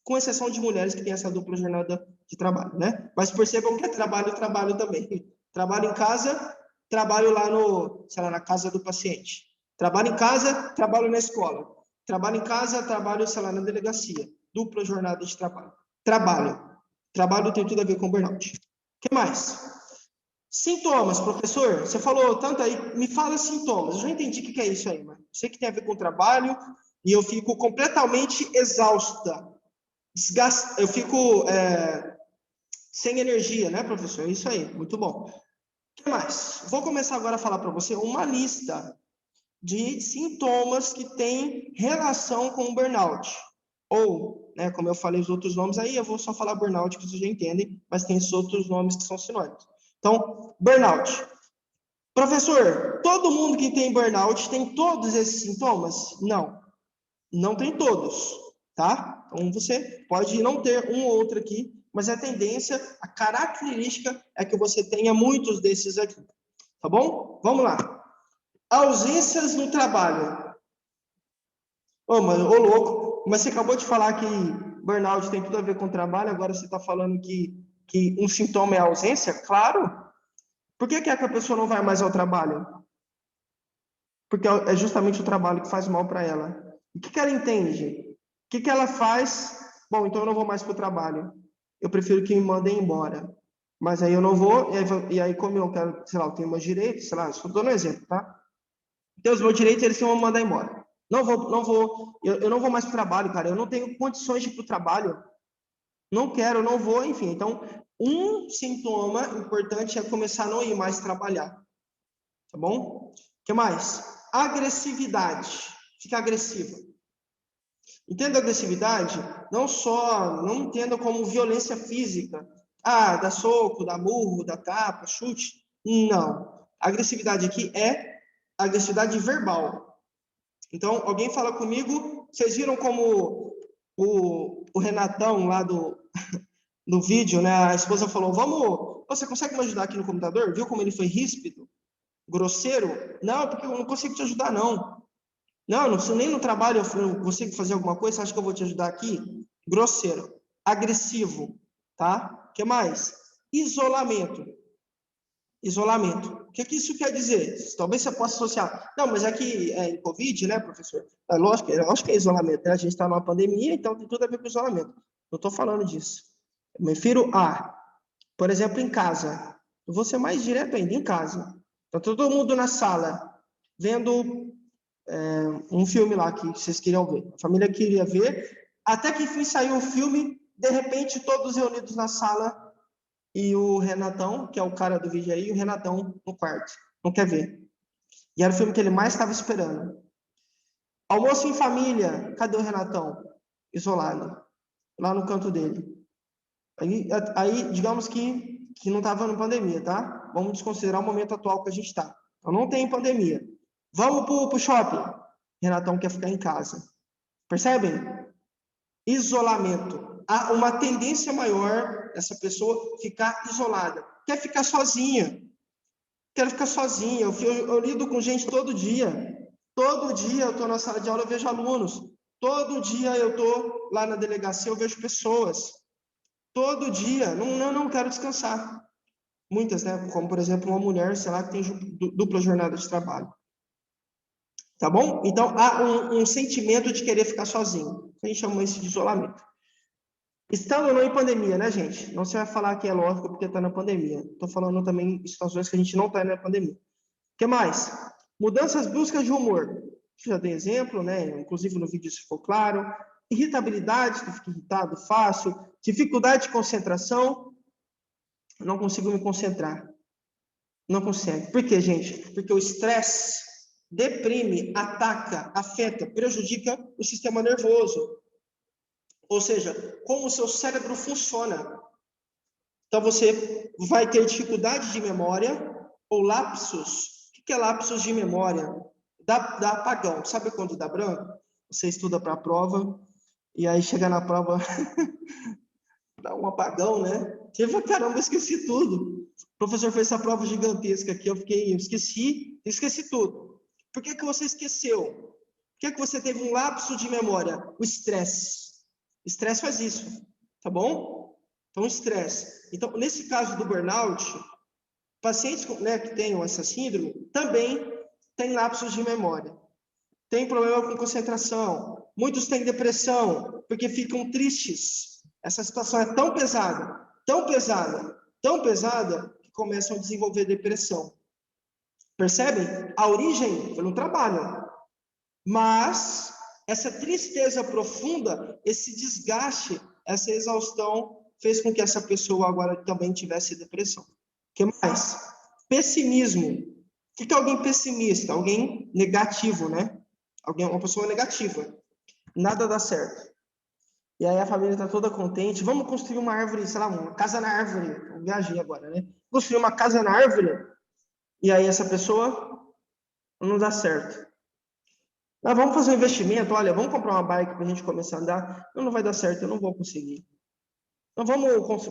com exceção de mulheres que têm essa dupla jornada de trabalho, né? Mas percebam que é trabalho também. Trabalho em casa, trabalho lá na casa do paciente. Trabalho em casa, trabalho na escola. Trabalho em casa, trabalho, na delegacia. Dupla jornada de trabalho. Trabalho tem tudo a ver com burnout. O que mais? Sintomas, professor. Você falou tanto aí, me fala sintomas. Eu já entendi o que é isso aí, mas sei que tem a ver com trabalho e eu fico completamente exausta. Eu fico sem energia, né, professor? Isso aí, muito bom. O que mais? Vou começar agora a falar para você uma lista de sintomas que têm relação com o burnout. Ou, né, como eu falei os outros nomes aí, eu vou só falar burnout, que vocês já entendem, mas tem esses outros nomes que são sinônimos. Então, burnout. Professor, todo mundo que tem burnout tem todos esses sintomas? Não, não tem todos, tá? Então, você pode não ter um ou outro aqui, mas a tendência, a característica é que você tenha muitos desses aqui, tá bom? Vamos lá. Ausências no trabalho. Ô, louco, mas você acabou de falar que burnout tem tudo a ver com trabalho, agora você está falando que um sintoma é a ausência? Claro. Por que é que a pessoa não vai mais ao trabalho? Porque é justamente o trabalho que faz mal para ela. E o que ela entende? O que ela faz? Bom, então eu não vou mais para o trabalho. Eu prefiro que me mandem embora. Mas aí eu não vou, e aí como eu quero, sei lá, eu tenho meus direitos, sei lá, só dando um exemplo, tá? Tenho os meus direitos, eles vão me mandar embora. Eu não vou mais para o trabalho, cara. Eu não tenho condições de ir para o trabalho. Não quero, não vou, enfim. Então, um sintoma importante é começar a não ir mais trabalhar. Tá bom? O que mais? Agressividade. Fica agressiva. Entenda agressividade? Não entenda como violência física. Ah, dá soco, dá murro, dá tapa, chute. Não. A agressividade aqui é agressividade verbal. Então, alguém fala comigo, vocês viram como o Renatão lá do vídeo, né? A esposa falou, vamos, você consegue me ajudar aqui no computador? Viu como ele foi ríspido? Grosseiro? Não, porque eu não consigo te ajudar, não. Não nem no trabalho eu consigo fazer alguma coisa, você acha que eu vou te ajudar aqui? Grosseiro. Agressivo, tá? O que mais? Isolamento. Isolamento. O que isso quer dizer? Talvez você possa associar. Não, mas aqui em Covid, né, professor? Lógico que é isolamento, né? A gente está numa pandemia, então tem tudo a ver com isolamento. Não estou falando disso. Eu me refiro a, por exemplo, em casa. Eu vou ser mais direto ainda, em casa. Então, todo mundo na sala, vendo um filme lá que vocês queriam ver. A família queria ver. Até que enfim saiu o filme, de repente, todos reunidos na sala, e o Renatão, que é o cara do vídeo aí, o Renatão no quarto. Não quer ver. E era o filme que ele mais estava esperando. Almoço em família. Cadê o Renatão? Isolado. Lá no canto dele. Aí digamos que não estava na pandemia, tá? Vamos desconsiderar o momento atual que a gente está. Então, não tem pandemia. Vamos pro shopping. Renatão quer ficar em casa. Percebem? Isolamento. Há uma tendência maior dessa pessoa ficar isolada. Quer ficar sozinha. Quero ficar sozinha. Eu lido com gente todo dia. Todo dia eu estou na sala de aula, eu vejo alunos. Todo dia eu estou lá na delegacia, eu vejo pessoas. Todo dia. Não quero descansar. Muitas, né? Como, por exemplo, uma mulher, sei lá, que tem dupla jornada de trabalho. Tá bom? Então, há um sentimento de querer ficar sozinho. A gente chama isso de isolamento. Estando ou não em pandemia, né, gente? Não se vai falar que é lógico porque está na pandemia. Estou falando também de situações que a gente não está na pandemia. O que mais? Mudanças bruscas de humor. Já dei exemplo, né? Inclusive no vídeo isso ficou claro. Irritabilidade, que fica irritado fácil. Dificuldade de concentração. Não consigo me concentrar. Não consegue. Por quê, gente? Porque o estresse deprime, ataca, afeta, prejudica o sistema nervoso. Ou seja, como o seu cérebro funciona. Então, você vai ter dificuldade de memória ou lapsos. O que é lapsos de memória? Dá apagão. Sabe quando dá branco? Você estuda para a prova e aí chega na prova, dá um apagão, né? Você fala, caramba, eu esqueci tudo. O professor fez essa prova gigantesca aqui, eu esqueci tudo. Por que você esqueceu? Por que você teve um lapso de memória? O estresse. Estresse faz isso, tá bom? Então, estresse. Então, nesse caso do burnout, pacientes, né, que tenham essa síndrome também têm lapsos de memória. Tem problema com concentração. Muitos têm depressão, porque ficam tristes. Essa situação é tão pesada, que começam a desenvolver depressão. Percebem? A origem foi no trabalho. Mas essa tristeza profunda, esse desgaste, essa exaustão, fez com que essa pessoa agora também tivesse depressão. O que mais? Pessimismo. O que é alguém pessimista? Alguém negativo, né? Uma pessoa negativa. Nada dá certo. E aí a família está toda contente. Vamos construir uma árvore, sei lá, uma casa na árvore. Eu viajei agora, né? Construir uma casa na árvore. E aí essa pessoa não dá certo. Vamos fazer um investimento, olha, vamos comprar uma bike para a gente começar a andar. Não vai dar certo, eu não vou conseguir. Então,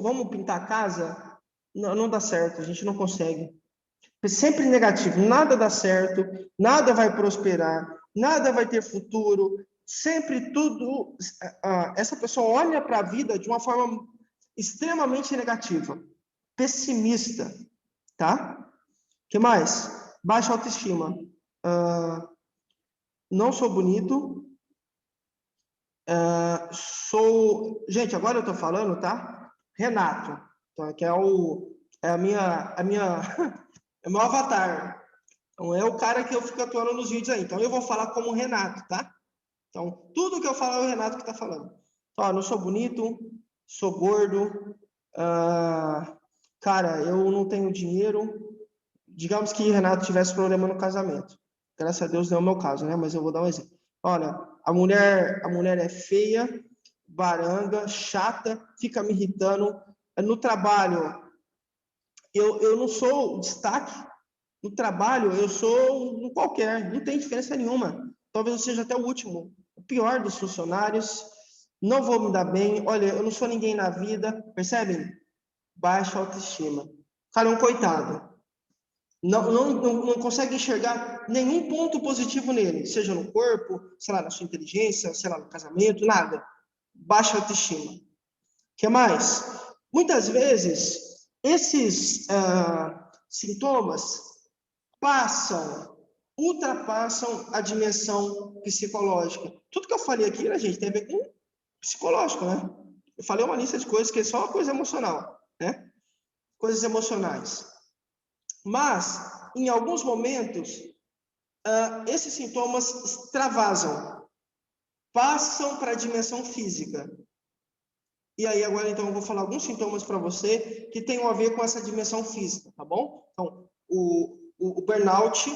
vamos pintar a casa? Não dá certo, a gente não consegue. Sempre negativo, nada dá certo, nada vai prosperar, nada vai ter futuro. Sempre tudo... essa pessoa olha para a vida de uma forma extremamente negativa. Pessimista, tá? O que mais? Baixa autoestima. Não sou bonito. Gente, agora eu estou falando, tá? Renato, tá? Que é o meu avatar. Então, é o cara que eu fico atuando nos vídeos aí. Então, eu vou falar como Renato, tá? Então, tudo que eu falar é o Renato que está falando. Então, não sou bonito, sou gordo, cara, eu não tenho dinheiro. Digamos que Renato tivesse problema no casamento. Graças a Deus não é o meu caso, né? Mas eu vou dar um exemplo. Olha, a mulher é feia, baranga, chata, fica me irritando. No trabalho, eu não sou o destaque. No trabalho, eu sou um qualquer. Não tem diferença nenhuma. talvez eu seja até o último, o pior dos funcionários, não vou me dar bem, olha, eu não sou ninguém na vida, percebem? Baixa autoestima. O cara é um coitado. Não consegue enxergar nenhum ponto positivo nele, seja no corpo, sei lá, na sua inteligência, sei lá, no casamento, nada. Baixa autoestima. O que mais? Muitas vezes, esses sintomas ultrapassam a dimensão psicológica. Tudo que eu falei aqui, né, gente, tem a ver com psicológico, né? Eu falei uma lista de coisas que é só uma coisa emocional, né? Coisas emocionais. Mas, em alguns momentos, esses sintomas extravasam, passam para a dimensão física. E aí, agora, então, eu vou falar alguns sintomas para você que tenham a ver com essa dimensão física, tá bom? Então, o burnout,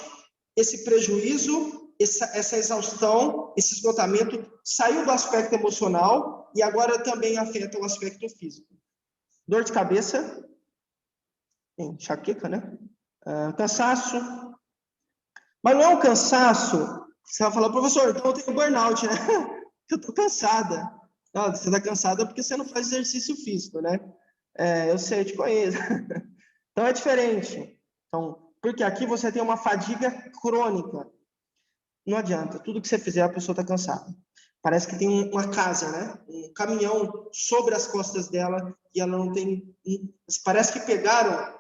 esse prejuízo, essa exaustão, esse esgotamento, saiu do aspecto emocional e agora também afeta o aspecto físico. Dor de cabeça, enxaqueca, né? Cansaço. Mas não é um cansaço, você vai falar, professor, então eu tenho burnout, né? Eu tô cansada. Não, você tá cansada porque você não faz exercício físico, né? Eu sei, eu te conheço. Então é diferente. Então, porque aqui você tem uma fadiga crônica. Não adianta, tudo que você fizer, a pessoa está cansada. Parece que tem uma casa, né? Um caminhão sobre as costas dela e ela não tem... Parece que pegaram...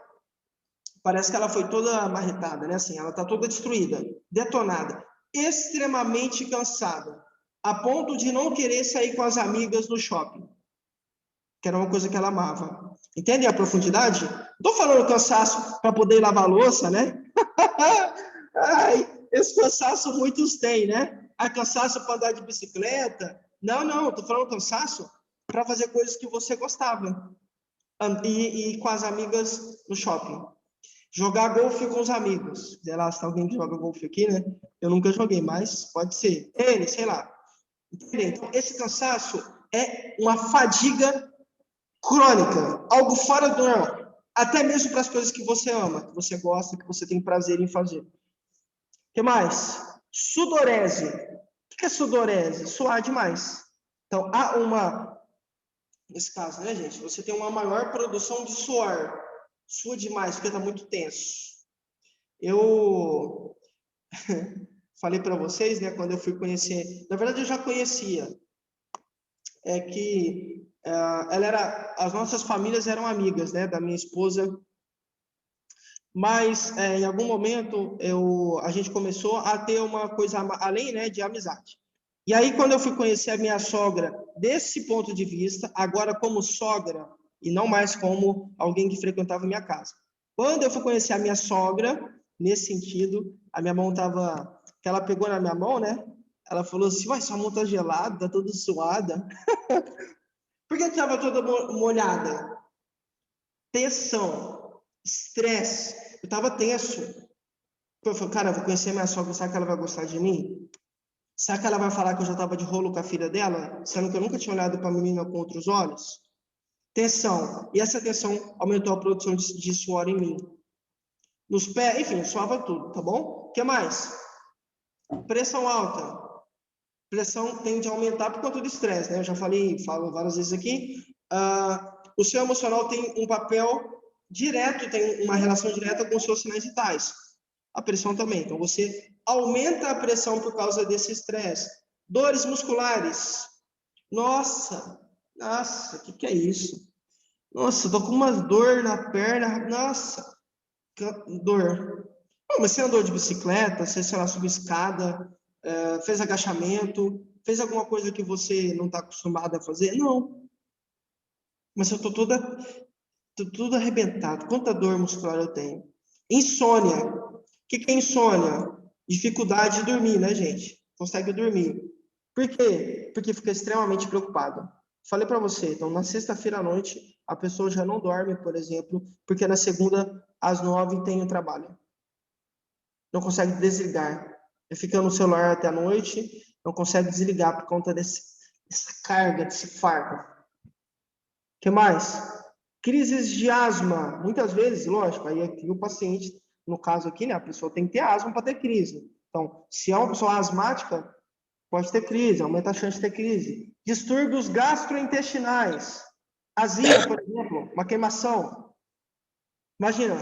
Parece que ela foi toda marretada, né? Assim, ela está toda destruída, detonada, extremamente cansada, a ponto de não querer sair com as amigas no shopping, que era uma coisa que ela amava. Entende a profundidade? Estou falando cansaço para poder lavar a louça, né? Ai, esse cansaço muitos têm, né? Cansaço para andar de bicicleta. Não, estou falando cansaço para fazer coisas que você gostava. E com as amigas no shopping. Jogar golfe com os amigos. Sei lá, se tem alguém que joga golfe aqui, né? Eu nunca joguei, mas pode ser. Ele, sei lá. Então, esse cansaço é uma fadiga crônica, algo fora do normal. Até mesmo para as coisas que você ama, que você gosta, que você tem prazer em fazer. O que mais? Sudorese. O que é sudorese? Suar demais. Então, há uma... Nesse caso, né, gente? Você tem uma maior produção de suor. Sua demais, porque está muito tenso. Eu falei para vocês, né, quando eu fui conhecer... Na verdade, eu já conhecia. As nossas famílias eram amigas, né, da minha esposa. Mas, em algum momento, a gente começou a ter uma coisa além, né, de amizade. E aí, quando eu fui conhecer a minha sogra, desse ponto de vista, agora como sogra, e não mais como alguém que frequentava a minha casa. Quando eu fui conhecer a minha sogra, nesse sentido, a minha mão estava... que ela pegou na minha mão, né? Ela falou assim, uai, sua mão tá gelada, tá toda suada. Por que estava toda molhada? Tensão, estresse. Eu estava tenso. Eu falei, cara, eu vou conhecer a minha sogra, será que ela vai gostar de mim? Será que ela vai falar que eu já estava de rolo com a filha dela, sendo que eu nunca tinha olhado para a menina com outros olhos? Tensão. E essa tensão aumentou a produção de suor em mim. Nos pés, enfim, suava tudo, tá bom? O que mais? Pressão alta. Pressão tende a aumentar por conta do estresse, né? Eu já falo várias vezes aqui. O seu emocional tem um papel direto, tem uma relação direta com os seus sinais vitais. A pressão também. Então, você aumenta a pressão por causa desse estresse. Dores musculares. Nossa, o que é isso? Nossa, eu tô com uma dor na perna. Nossa, dor. Não, mas você andou de bicicleta, você, sei lá, subiu escada, fez agachamento, fez alguma coisa que você não está acostumado a fazer? Não. Mas eu tô tudo arrebentado. Quanta dor muscular eu tenho? Insônia. O que é insônia? Dificuldade de dormir, né, gente? Consegue dormir. Por quê? Porque fica extremamente preocupado. Falei para você, então, na sexta-feira à noite, a pessoa já não dorme, por exemplo, porque na segunda, às 9h, tem o trabalho. Não consegue desligar. Fica no celular até a noite, não consegue desligar por conta dessa carga, desse fardo. O que mais? Crises de asma. Muitas vezes, lógico, aí aqui o paciente, no caso aqui, né, a pessoa tem que ter asma para ter crise. Então, se é uma pessoa asmática, pode ter crise, aumenta a chance de ter crise. Distúrbios gastrointestinais. Azia, por exemplo, uma queimação. Imagina,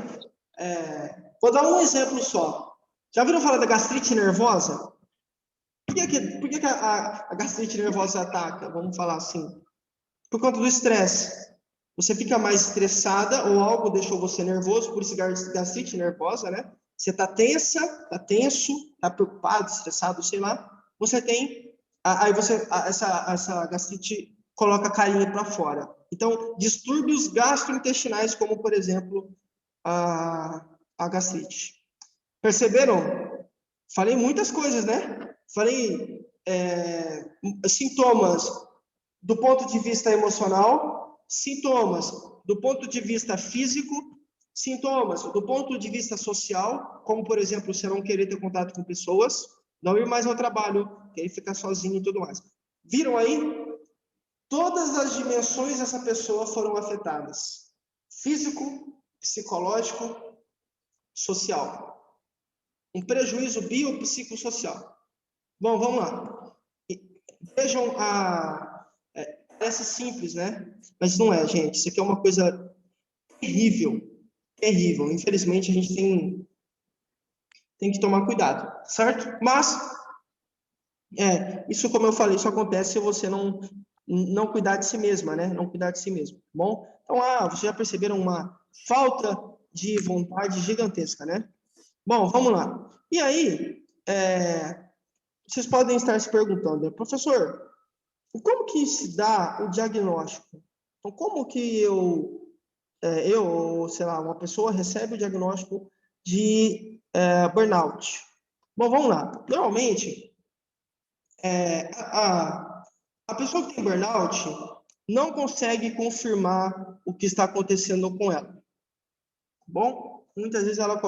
vou dar um exemplo só. Já ouviram falar da gastrite nervosa? Por que a gastrite nervosa ataca? Vamos falar assim. Por conta do estresse. Você fica mais estressada ou algo deixou você nervoso, por isso gastrite nervosa, né? Você está tensa, está tenso, está preocupado, estressado, sei lá. Você tem, aí essa gastrite coloca a carinha para fora. Então, distúrbios gastrointestinais, como, por exemplo, a gastrite. Perceberam? Falei muitas coisas, né? Falei sintomas do ponto de vista emocional, sintomas do ponto de vista físico, sintomas do ponto de vista social, como, por exemplo, você não querer ter contato com pessoas, não ir mais ao trabalho, querer ficar sozinho e tudo mais. Viram aí? Todas as dimensões dessa pessoa foram afetadas. Físico, psicológico, social. Um prejuízo biopsicossocial. Bom, vamos lá. Vejam parece simples, né? Mas não é, gente. Isso aqui é uma coisa terrível. Terrível. Infelizmente, a gente tem que tomar cuidado, certo? Mas, isso, como eu falei, isso acontece se você não cuidar de si mesma, né? Não cuidar de si mesmo, tá bom? Então, vocês já perceberam uma falta de vontade gigantesca, né? Bom, vamos lá. E aí, vocês podem estar se perguntando, professor, como que se dá o diagnóstico? Então, como que sei lá, uma pessoa recebe o diagnóstico de burnout? Bom, vamos lá. Normalmente, a pessoa que tem burnout não consegue confirmar o que está acontecendo com ela. Tá bom? Muitas vezes ela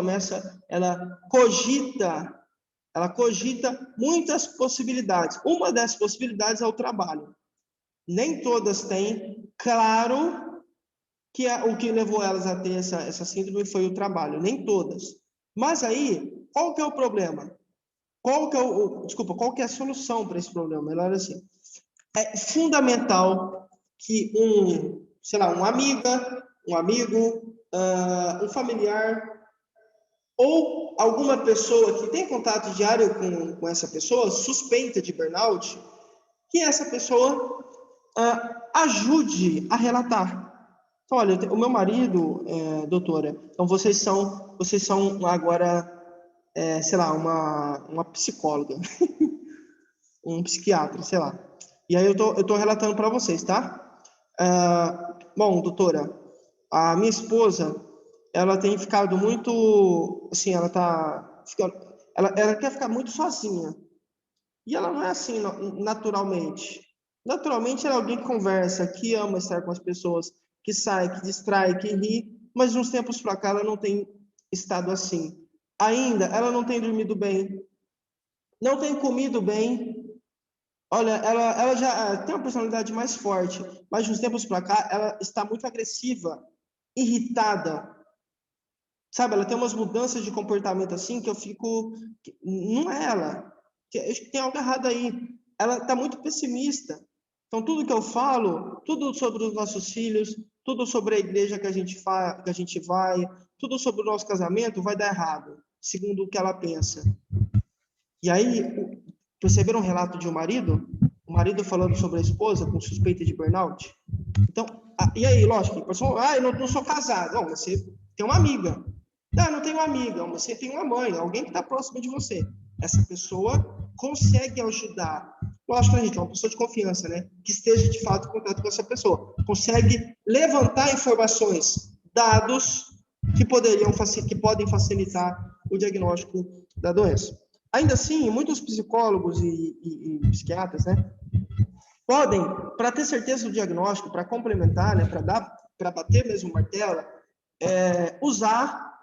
cogita muitas possibilidades. Uma dessas possibilidades é o trabalho. Nem todas têm claro que o que levou elas a ter essa síndrome foi o trabalho. Nem todas. Mas aí, qual que é o problema? Qual que é a solução para esse problema? Melhor assim. É fundamental que uma amiga, um amigo, um familiar ou alguma pessoa que tem contato diário com essa pessoa, suspeita de burnout, que essa pessoa ajude a relatar. Então, olha, o meu marido, doutora, então vocês são agora, sei lá, uma psicóloga, um psiquiatra, sei lá. E aí eu tô relatando para vocês, tá? Bom, doutora, a minha esposa, ela tem ficado muito, assim, ela quer ficar muito sozinha. E ela não é assim naturalmente. Naturalmente, ela é alguém que conversa, que ama estar com as pessoas, que sai, que distrai, que ri, mas de uns tempos para cá ela não tem estado assim. Ainda, ela não tem dormido bem, não tem comido bem. Olha, ela já tem uma personalidade mais forte, mas de uns tempos para cá ela está muito agressiva, irritada. Sabe, ela tem umas mudanças de comportamento assim que eu fico... Não é ela. Acho que tem algo errado aí. Ela está muito pessimista. Então, tudo que eu falo, tudo sobre os nossos filhos, tudo sobre a igreja que a gente vai, tudo sobre o nosso casamento vai dar errado, segundo o que ela pensa. E aí, perceberam um relato de um marido? O marido falando sobre a esposa com suspeita de burnout? Então, e aí, lógico, a pessoa, eu não sou casado. Não, você tem uma amiga. Não tenho uma amiga, você tem uma mãe, alguém que está próximo de você. Essa pessoa consegue ajudar. Lógico, gente, é uma pessoa de confiança, né? Que esteja, de fato, em contato com essa pessoa. Consegue levantar informações, dados que podem facilitar o diagnóstico da doença. Ainda assim, muitos psicólogos e psiquiatras, né? Podem, para ter certeza do diagnóstico, para complementar, né? Para bater mesmo o martelo, usar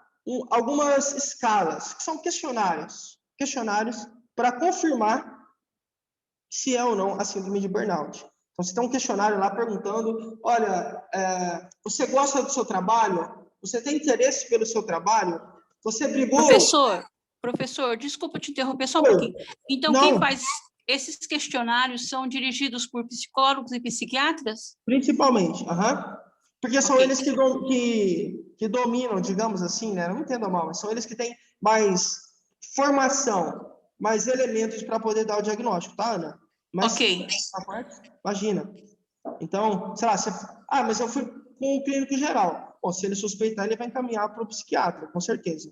algumas escalas, que são questionários para confirmar se é ou não a síndrome de burnout. Então, você tem um questionário lá perguntando, olha, você gosta do seu trabalho? Você tem interesse pelo seu trabalho? Você brigou? Professor, Professor, desculpa te interromper só um Oi. pouquinho. Então, Não. quem faz esses questionários são dirigidos por psicólogos e psiquiatras? Principalmente, aham. Porque são Ok. eles que dominam, digamos assim, né? Não me entenda mal, mas são eles que têm mais formação, mais elementos para poder dar o diagnóstico, tá, Ana? Mas, Ok. imagina. Então, sei lá, mas eu fui com o clínico geral. Bom, se ele suspeitar, ele vai encaminhar para o psiquiatra, com certeza.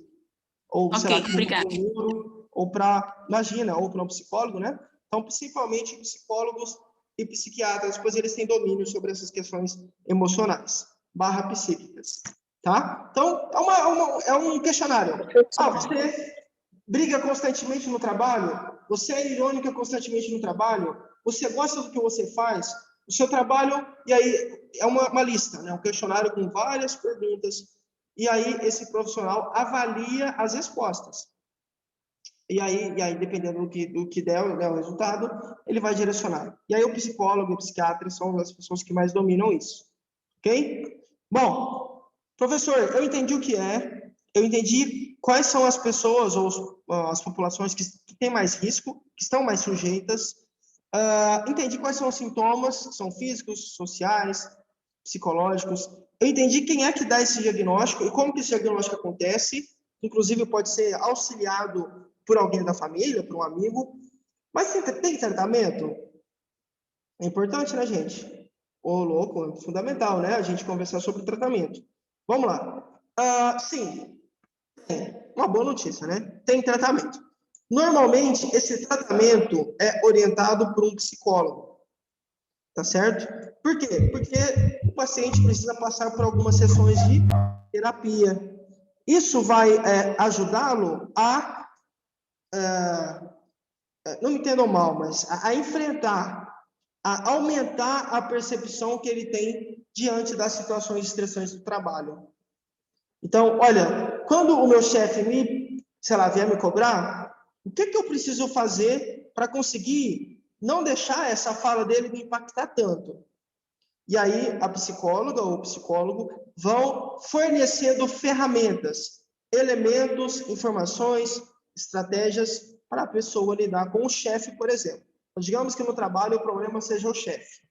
Ou, sei Ok, lá, obrigada. para um neuro, ou para, imagina, ou para um psicólogo, né? Então, principalmente psicólogos e psiquiatras, pois eles têm domínio sobre essas questões emocionais, psíquicas, tá? Então, é um questionário. Você briga constantemente no trabalho? Você é irônica constantemente no trabalho? Você gosta do que você faz? O seu trabalho, e aí é uma lista, né? Um questionário com várias perguntas, e aí esse profissional avalia as respostas. E aí dependendo do que der o resultado, ele vai direcionar. E aí o psicólogo e o psiquiatra são as pessoas que mais dominam isso. Ok? Bom, professor, eu entendi o que é, eu entendi quais são as pessoas ou as populações que têm mais risco, que estão mais sujeitas, entendi quais são os sintomas, que são físicos, sociais, psicológicos. Eu entendi quem é que dá esse diagnóstico e como que esse diagnóstico acontece, inclusive pode ser auxiliado por alguém da família, por um amigo. Mas tem tratamento? É importante, né, gente? Ô, louco, é fundamental, né? A gente conversar sobre tratamento. Vamos lá. Sim, uma boa notícia, né? Tem tratamento. Normalmente, esse tratamento é orientado por um psicólogo, tá certo? Por quê? Porque o paciente precisa passar por algumas sessões de terapia. Isso vai ajudá-lo a não me entendam mal, mas a enfrentar, a aumentar a percepção que ele tem diante das situações estressantes do trabalho. Então, olha, quando o meu chefe vier me cobrar, o que eu preciso fazer para conseguir não deixar essa fala dele me impactar tanto? E aí, a psicóloga ou o psicólogo vão fornecendo ferramentas, elementos, informações, estratégias para a pessoa lidar com o chefe, por exemplo. Digamos que no trabalho o problema seja o chefe.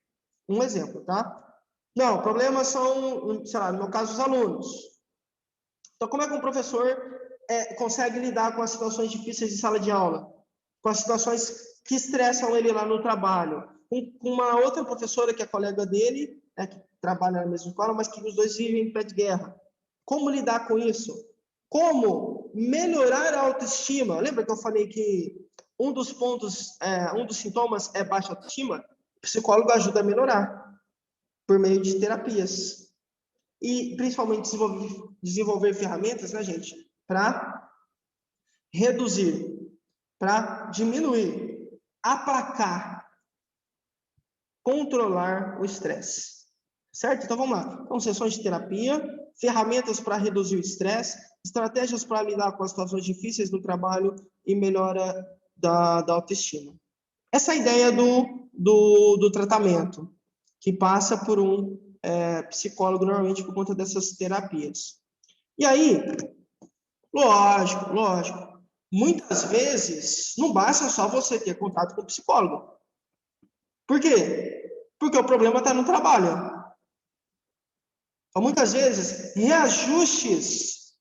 Um exemplo, tá? Não, problemas são, sei lá, no meu caso, os alunos. Então, como é que um professor consegue lidar com as situações difíceis de sala de aula? Com as situações que estressam ele lá no trabalho? Com uma outra professora que é colega dele, que trabalha na mesma escola, mas que os dois vivem em pé de guerra. Como lidar com isso? Como melhorar a autoestima? Lembra que eu falei que um dos sintomas é baixa autoestima? O psicólogo ajuda a melhorar por meio de terapias. E, principalmente, desenvolver ferramentas, né, gente? Para reduzir, para diminuir, aplacar, controlar o estresse. Certo? Então, vamos lá. Então, sessões de terapia, ferramentas para reduzir o estresse, estratégias para lidar com as situações difíceis do trabalho e melhora da autoestima. Essa é a ideia do tratamento, que passa por um psicólogo, normalmente, por conta dessas terapias. E aí, lógico, muitas vezes não basta só você ter contato com o psicólogo. Por quê? Porque o problema está no trabalho. Então, muitas vezes, reajustes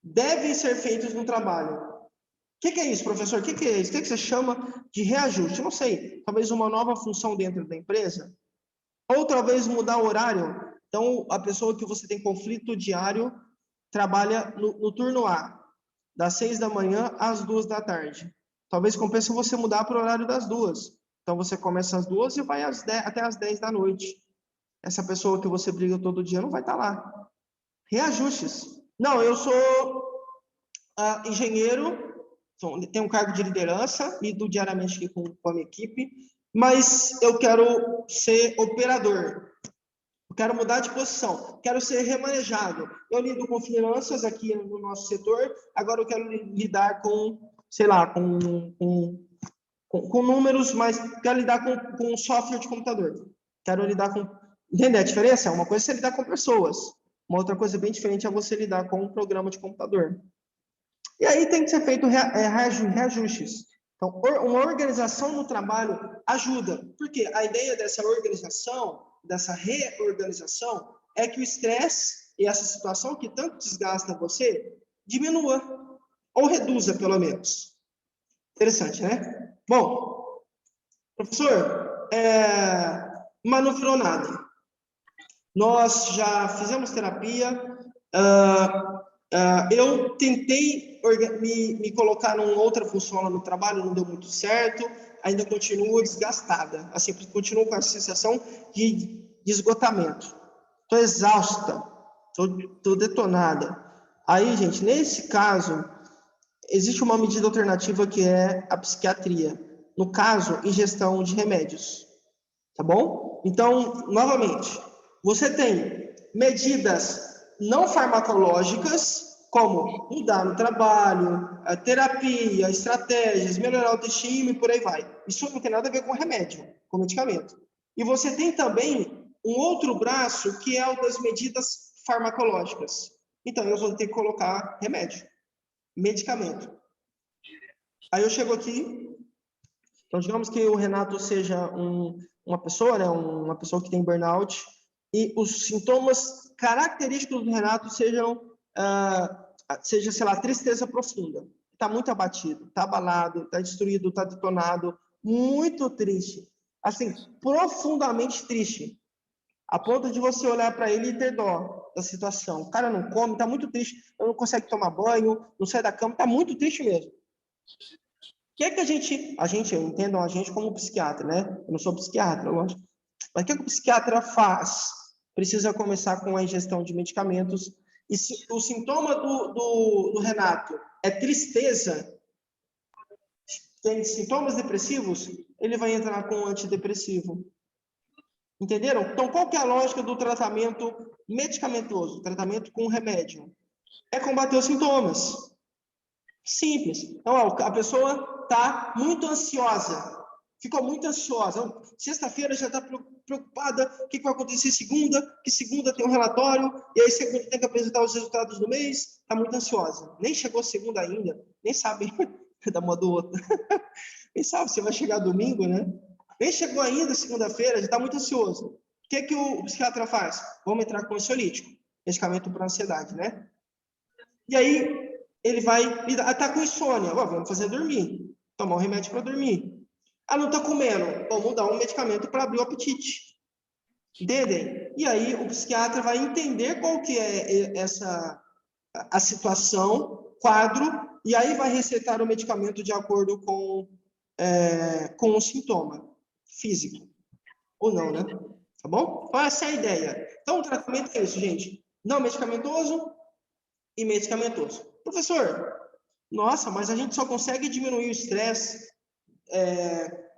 devem ser feitos no trabalho. O que é isso, professor? O que é isso? O que você chama de reajuste? Eu não sei. Talvez uma nova função dentro da empresa? Ou talvez mudar o horário. Então, a pessoa que você tem conflito diário trabalha no turno A, das 6 da manhã às 2 da tarde. Talvez compense você mudar para o horário das 2. Então, você começa às 2 e vai até às 10 da noite. Essa pessoa que você briga todo dia não vai estar lá. Reajustes. Não, eu sou engenheiro, tenho um cargo de liderança, lido diariamente aqui com a minha equipe, mas eu quero ser operador. Eu quero mudar de posição, quero ser remanejado. Eu lido com finanças aqui no nosso setor, agora eu quero lidar com, sei lá, com números, mas quero lidar com software de computador. Quero lidar com... Entende a diferença? Uma coisa é você lidar com pessoas, uma outra coisa bem diferente é você lidar com um programa de computador. E aí tem que ser feito reajustes. Então, uma organização no trabalho ajuda. Porque a ideia dessa organização, dessa reorganização, é que o estresse e essa situação que tanto desgasta você, diminua. Ou reduza, pelo menos. Interessante, né? Bom, professor, mas não virou nada. Nós já fizemos terapia, eu tentei me colocar numa outra função lá no trabalho, não deu muito certo, ainda continuo desgastada, assim, continuo com a sensação de esgotamento. Estou exausta, estou detonada. Aí, gente, nesse caso, existe uma medida alternativa que é a psiquiatria. No caso, ingestão de remédios. Tá bom? Então, novamente, você tem medidas não farmacológicas, como mudar no trabalho, a terapia, estratégias, melhorar a autoestima e por aí vai. Isso não tem nada a ver com remédio, com medicamento. E você tem também um outro braço, que é o das medidas farmacológicas. Então, eu vou ter que colocar remédio, medicamento. Aí eu chego aqui, então digamos que o Renato seja uma pessoa, né, uma pessoa que tem burnout, e os sintomas característicos do Renato seja, sei lá, tristeza profunda. Está muito abatido, está abalado, está destruído, está detonado, muito triste. Assim, profundamente triste. A ponto de você olhar para ele e ter dó da situação. O cara não come, está muito triste, não consegue tomar banho, não sai da cama, está muito triste mesmo. O que é que eu entendo a gente como psiquiatra, né? Eu não sou psiquiatra, lógico. Mas o que o psiquiatra faz? Precisa começar com a ingestão de medicamentos. E se o sintoma do Renato é tristeza, tem sintomas depressivos, ele vai entrar com um antidepressivo. Entenderam? Então, qual que é a lógica do tratamento medicamentoso? Tratamento com remédio. É combater os sintomas. Simples. Então, a pessoa está muito ansiosa. Ficou muito ansiosa. Sexta-feira já está preocupada. O que vai acontecer segunda? Que segunda tem um relatório. E aí segunda tem que apresentar os resultados do mês. Está muito ansiosa. Nem chegou segunda ainda. Nem sabe da uma do outro. Nem sabe se vai chegar domingo, né? Nem chegou ainda segunda-feira. Já está muito ansioso. O que o psiquiatra faz? Vamos entrar com ansiolítico. Medicamento para ansiedade, né? E aí ele vai tá com insônia, vamos fazer dormir, tomar um remédio para dormir. Não está comendo, vamos dar um medicamento para abrir o apetite. Entendem? E aí o psiquiatra vai entender qual que é a situação, quadro, e aí vai receitar o medicamento de acordo com o sintoma físico. Ou não, né? Tá bom? Então essa é a ideia. Então o tratamento é isso, gente. Não medicamentoso e medicamentoso. Professor, nossa, mas a gente só consegue diminuir o estresse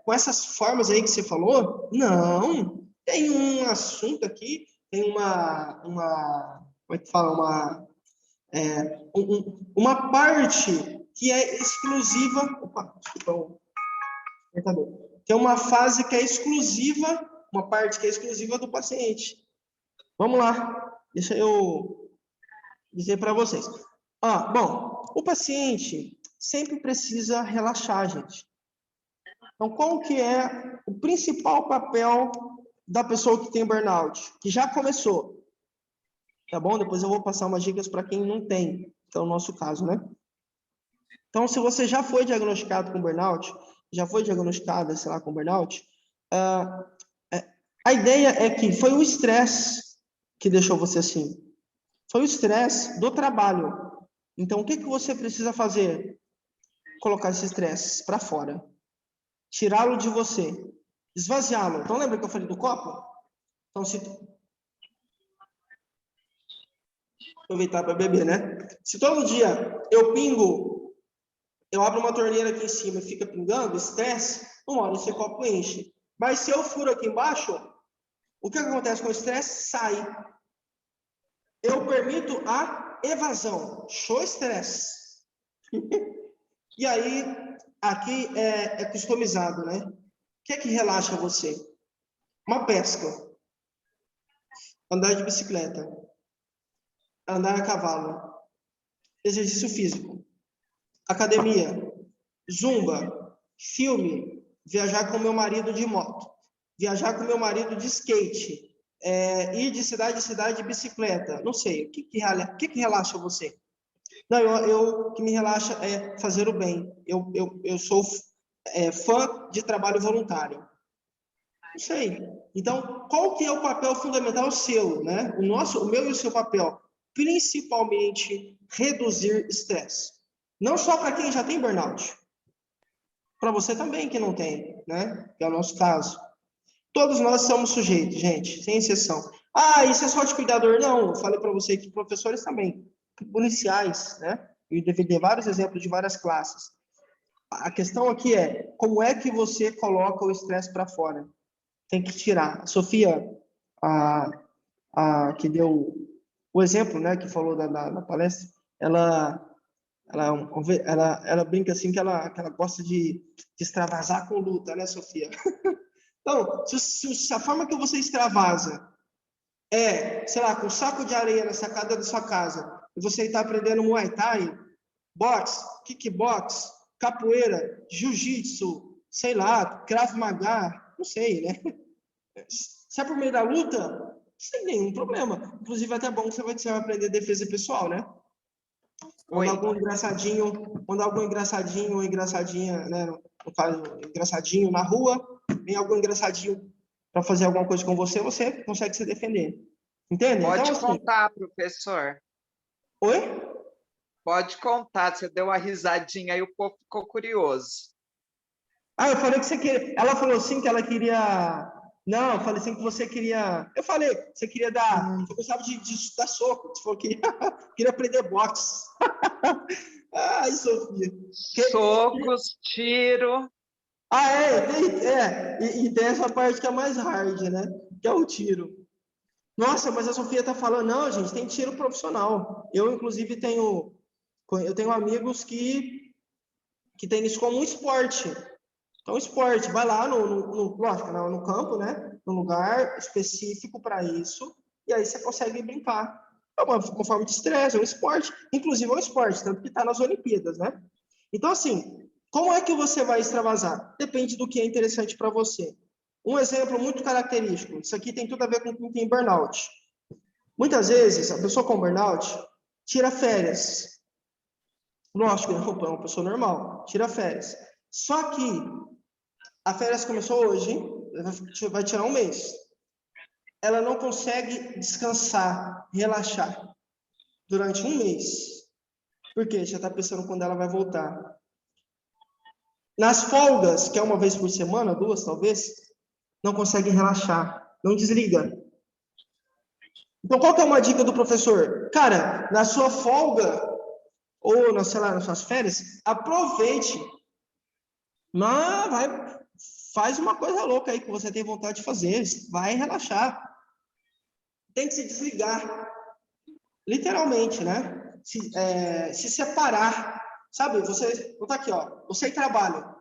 com essas formas aí que você falou? Não. Tem um assunto aqui, tem como é que fala? Uma parte que é exclusiva. Opa, desculpa. Tem uma fase que é exclusiva, uma parte que é exclusiva do paciente. Vamos lá. Deixa eu dizer para vocês. Bom, o paciente sempre precisa relaxar, gente. Então, qual que é o principal papel da pessoa que tem burnout? Que já começou. Tá bom? Depois eu vou passar umas dicas para quem não tem, que é o nosso caso, né? Então, se você já foi diagnosticado com burnout, já foi diagnosticada, sei lá, com burnout, a ideia é que foi o estresse que deixou você assim. Foi o estresse do trabalho. Então, o que você precisa fazer? Colocar esse estresse para fora. Tirá-lo de você. Esvaziá-lo. Então, lembra que eu falei do copo? Então, aproveitar para beber, né? Se todo dia eu abro uma torneira aqui em cima e fica pingando, estresse, uma hora esse copo enche. Mas se eu furo aqui embaixo, o que acontece com o estresse? Sai. Eu permito a evasão. Show estresse. E aí, aqui é customizado, né? O que é que relaxa você? Uma pesca. Andar de bicicleta. Andar a cavalo. Exercício físico. academia, zumba, filme, viajar com meu marido de moto, viajar com meu marido de skate, ir de cidade em cidade de bicicleta, não sei, o que relaxa você? Não, o que me relaxa é fazer o bem. Eu sou fã de trabalho voluntário. Não sei. Então, qual que é o papel fundamental seu, né? O meu e o seu papel, principalmente reduzir estresse. Não só para quem já tem burnout, para você também que não tem, né? Que é o nosso caso. Todos nós somos sujeitos, gente, sem exceção. Ah, isso é só de cuidador? Não, eu falei para você que professores também, policiais, né? E DVD, vários exemplos de várias classes. A questão aqui é, como é que você coloca o estresse para fora? Tem que tirar. A Sofia, que deu o exemplo, né, que falou da palestra, ela brinca assim que ela gosta de extravasar com luta, né, Sofia? Então, se a forma que você extravasa sei lá, com um saco de areia na sacada da sua casa, e você está aprendendo Muay Thai, boxe, kickbox, capoeira, jiu-jitsu, sei lá, Krav Maga, não sei, né? Se é por meio da luta, sem nenhum problema. Inclusive, é até bom que você vai aprender defesa pessoal, né? Quando algum engraçadinho ou engraçadinha, né? No caso, engraçadinho na rua, vem algum engraçadinho para fazer alguma coisa com você, você consegue se defender. Entende? Pode então, assim, contar, professor. Oi? Pode contar. Você deu uma risadinha aí, o povo ficou curioso. Eu falei que você queria... Ela falou assim que ela queria... Não, eu falei assim que você queria... Eu falei, você queria dar... Você gostava de dar soco. Você falou que queria aprender boxe. Ai, Sofia. Socos, tiro... E tem essa parte que é mais hard, né? Que é o tiro. Nossa, mas a Sofia tá falando, não, gente, tem tiro profissional. Eu, inclusive, tenho amigos que têm isso como um esporte. Então, esporte, vai lá lógico, no campo, né? No lugar específico para isso, e aí você consegue brincar. É uma forma de estresse, é um esporte. Inclusive, é um esporte, tanto que está nas Olimpíadas, né? Então, assim, como é que você vai extravasar? Depende do que é interessante para você. Um exemplo muito característico, isso aqui tem tudo a ver com quem tem burnout. Muitas vezes, a pessoa com burnout tira férias. Lógico, é uma pessoa normal, tira férias. Só que a férias começou hoje, vai tirar um mês. Ela não consegue descansar, relaxar durante um mês. Por quê? Já está pensando quando ela vai voltar. Nas folgas, que é uma vez por semana, 2 talvez, não consegue relaxar, não desliga. Então, qual que é uma dica do professor? Cara, na sua folga, ou, nas suas férias, aproveite. Mas faz uma coisa louca aí que você tem vontade de fazer. Vai relaxar. Tem que se desligar. Literalmente, né? Se separar. Sabe, você... Vou estar aqui, ó. Você trabalha.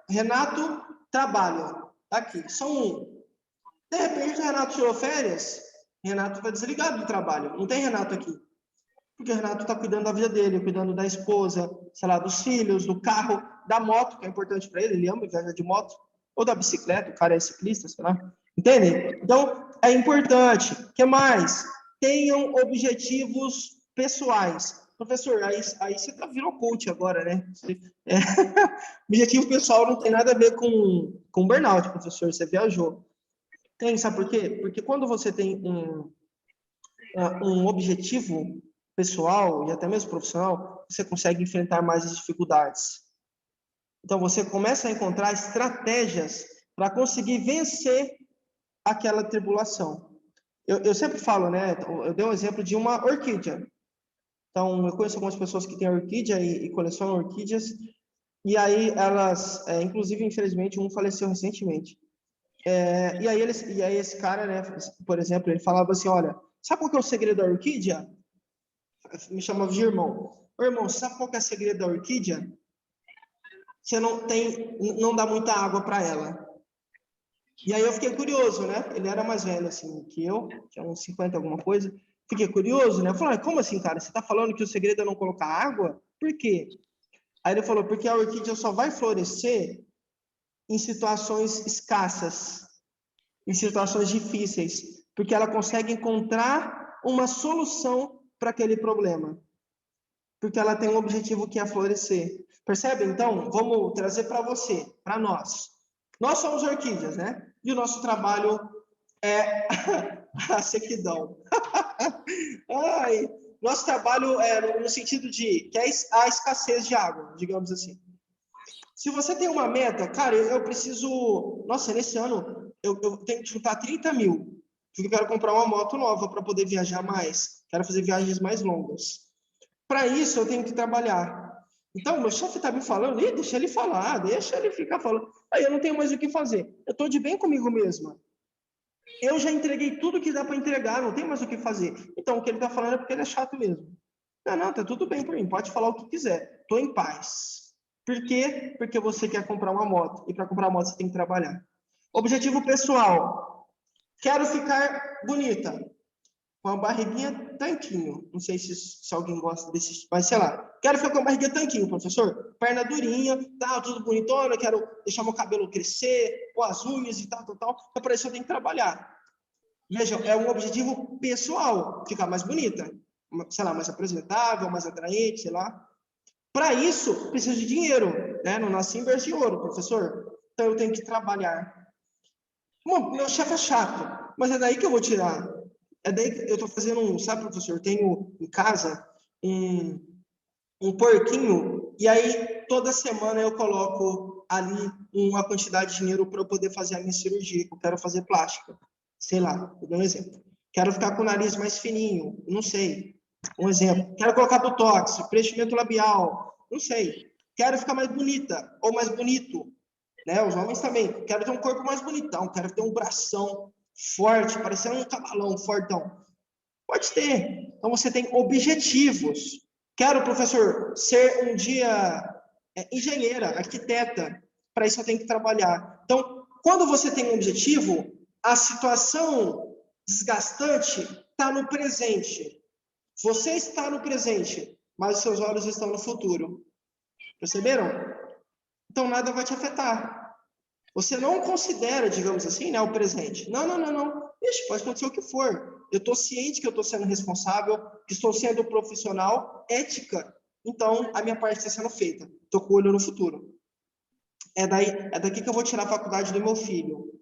Renato trabalha. Tá aqui, só um. De repente, o Renato tirou férias. Renato vai desligado do trabalho. Não tem Renato aqui. Porque o Renato está cuidando da vida dele, cuidando da esposa, sei lá, dos filhos, do carro, da moto, que é importante para ele, ele ama viajar de moto, ou da bicicleta, o cara é ciclista, sei lá. Entendem? Então, é importante. O que mais? Tenham objetivos pessoais. Professor, aí você virou coach agora, né? Objetivo pessoal não tem nada a ver com burnout, professor, você viajou. Tem, sabe por quê? Porque quando você tem um objetivo pessoal e até mesmo profissional, você consegue enfrentar mais as dificuldades. Então, você começa a encontrar estratégias para conseguir vencer aquela tribulação. Eu sempre falo, né? Eu dei um exemplo de uma orquídea. Então, eu conheço algumas pessoas que têm orquídea e colecionam orquídeas, e aí elas, inclusive, infelizmente, um faleceu recentemente. E aí esse cara, né, por exemplo, ele falava assim, olha, sabe qual que é o segredo da orquídea? Me chamava de irmão. Ô, irmão, sabe qual que é o segredo da orquídea? Você não dá muita água para ela. E aí eu fiquei curioso, né? Ele era mais velho assim que eu, tinha uns 50 alguma coisa. Fiquei curioso, né? Eu falei, como assim, cara? Você tá falando que o segredo é não colocar água? Por quê? Aí ele falou, porque a orquídea só vai florescer em situações escassas, em situações difíceis, porque ela consegue encontrar uma solução para aquele problema, porque ela tem um objetivo que é florescer. Percebe? Então, vamos trazer para você, para nós. Nós somos orquídeas, né? E o nosso trabalho é a sequidão. Ai, nosso trabalho é no sentido de que é a escassez de água, digamos assim. Se você tem uma meta, cara, eu preciso... Nossa, nesse ano eu tenho que juntar 30 mil, porque eu quero comprar uma moto nova para poder viajar mais. Quero fazer viagens mais longas. Para isso, eu tenho que trabalhar. Então, meu chefe está me falando, deixa ele falar, deixa ele ficar falando. Aí eu não tenho mais o que fazer. Eu estou de bem comigo mesma. Eu já entreguei tudo que dá para entregar, não tem mais o que fazer. Então, o que ele está falando é porque ele é chato mesmo. Não, tá tudo bem para mim, pode falar o que quiser. Estou em paz. Por quê? Porque você quer comprar uma moto. E para comprar uma moto, você tem que trabalhar. Objetivo pessoal. Quero ficar bonita. Com a barriguinha tanquinho. Não sei se alguém gosta desse, mas sei lá. Quero ficar com a barriguinha tanquinho, professor. Perna durinha, tal, tudo bonitona. Quero deixar meu cabelo crescer, pôr as unhas e tal. Então, para isso eu tenho que trabalhar. Veja, é um objetivo pessoal. Ficar mais bonita. Sei lá, mais apresentável, mais atraente, sei lá. Para isso, preciso de dinheiro. Né? Não nasci em berço de ouro, professor. Então, eu tenho que trabalhar. Bom, meu chefe é chato, mas é daí que eu vou tirar. É daí que eu estou fazendo sabe, professor, eu tenho em casa um porquinho, e aí toda semana eu coloco ali uma quantidade de dinheiro para eu poder fazer a minha cirurgia, que eu quero fazer plástica. Sei lá, vou dar um exemplo. Quero ficar com o nariz mais fininho, não sei. Um exemplo. Quero colocar botox, preenchimento labial, não sei. Quero ficar mais bonita, ou mais bonito. Né? Os homens também. Quero ter um corpo mais bonitão, quero ter um bração forte, parecendo um cavalão fortão. Pode ter. Então, você tem objetivos. Quero, professor, ser um dia engenheira, arquiteta. Para isso, eu tenho que trabalhar. Então, quando você tem um objetivo, a situação desgastante está no presente. Você está no presente, mas os seus olhos estão no futuro. Perceberam? Então, nada vai te afetar. Você não considera, digamos assim, né, o presente. Não. Ixi, pode acontecer o que for. Eu estou ciente que eu estou sendo responsável, que estou sendo profissional, ética. Então, a minha parte está sendo feita. Estou com o olho no futuro. É daqui que eu vou tirar a faculdade do meu filho.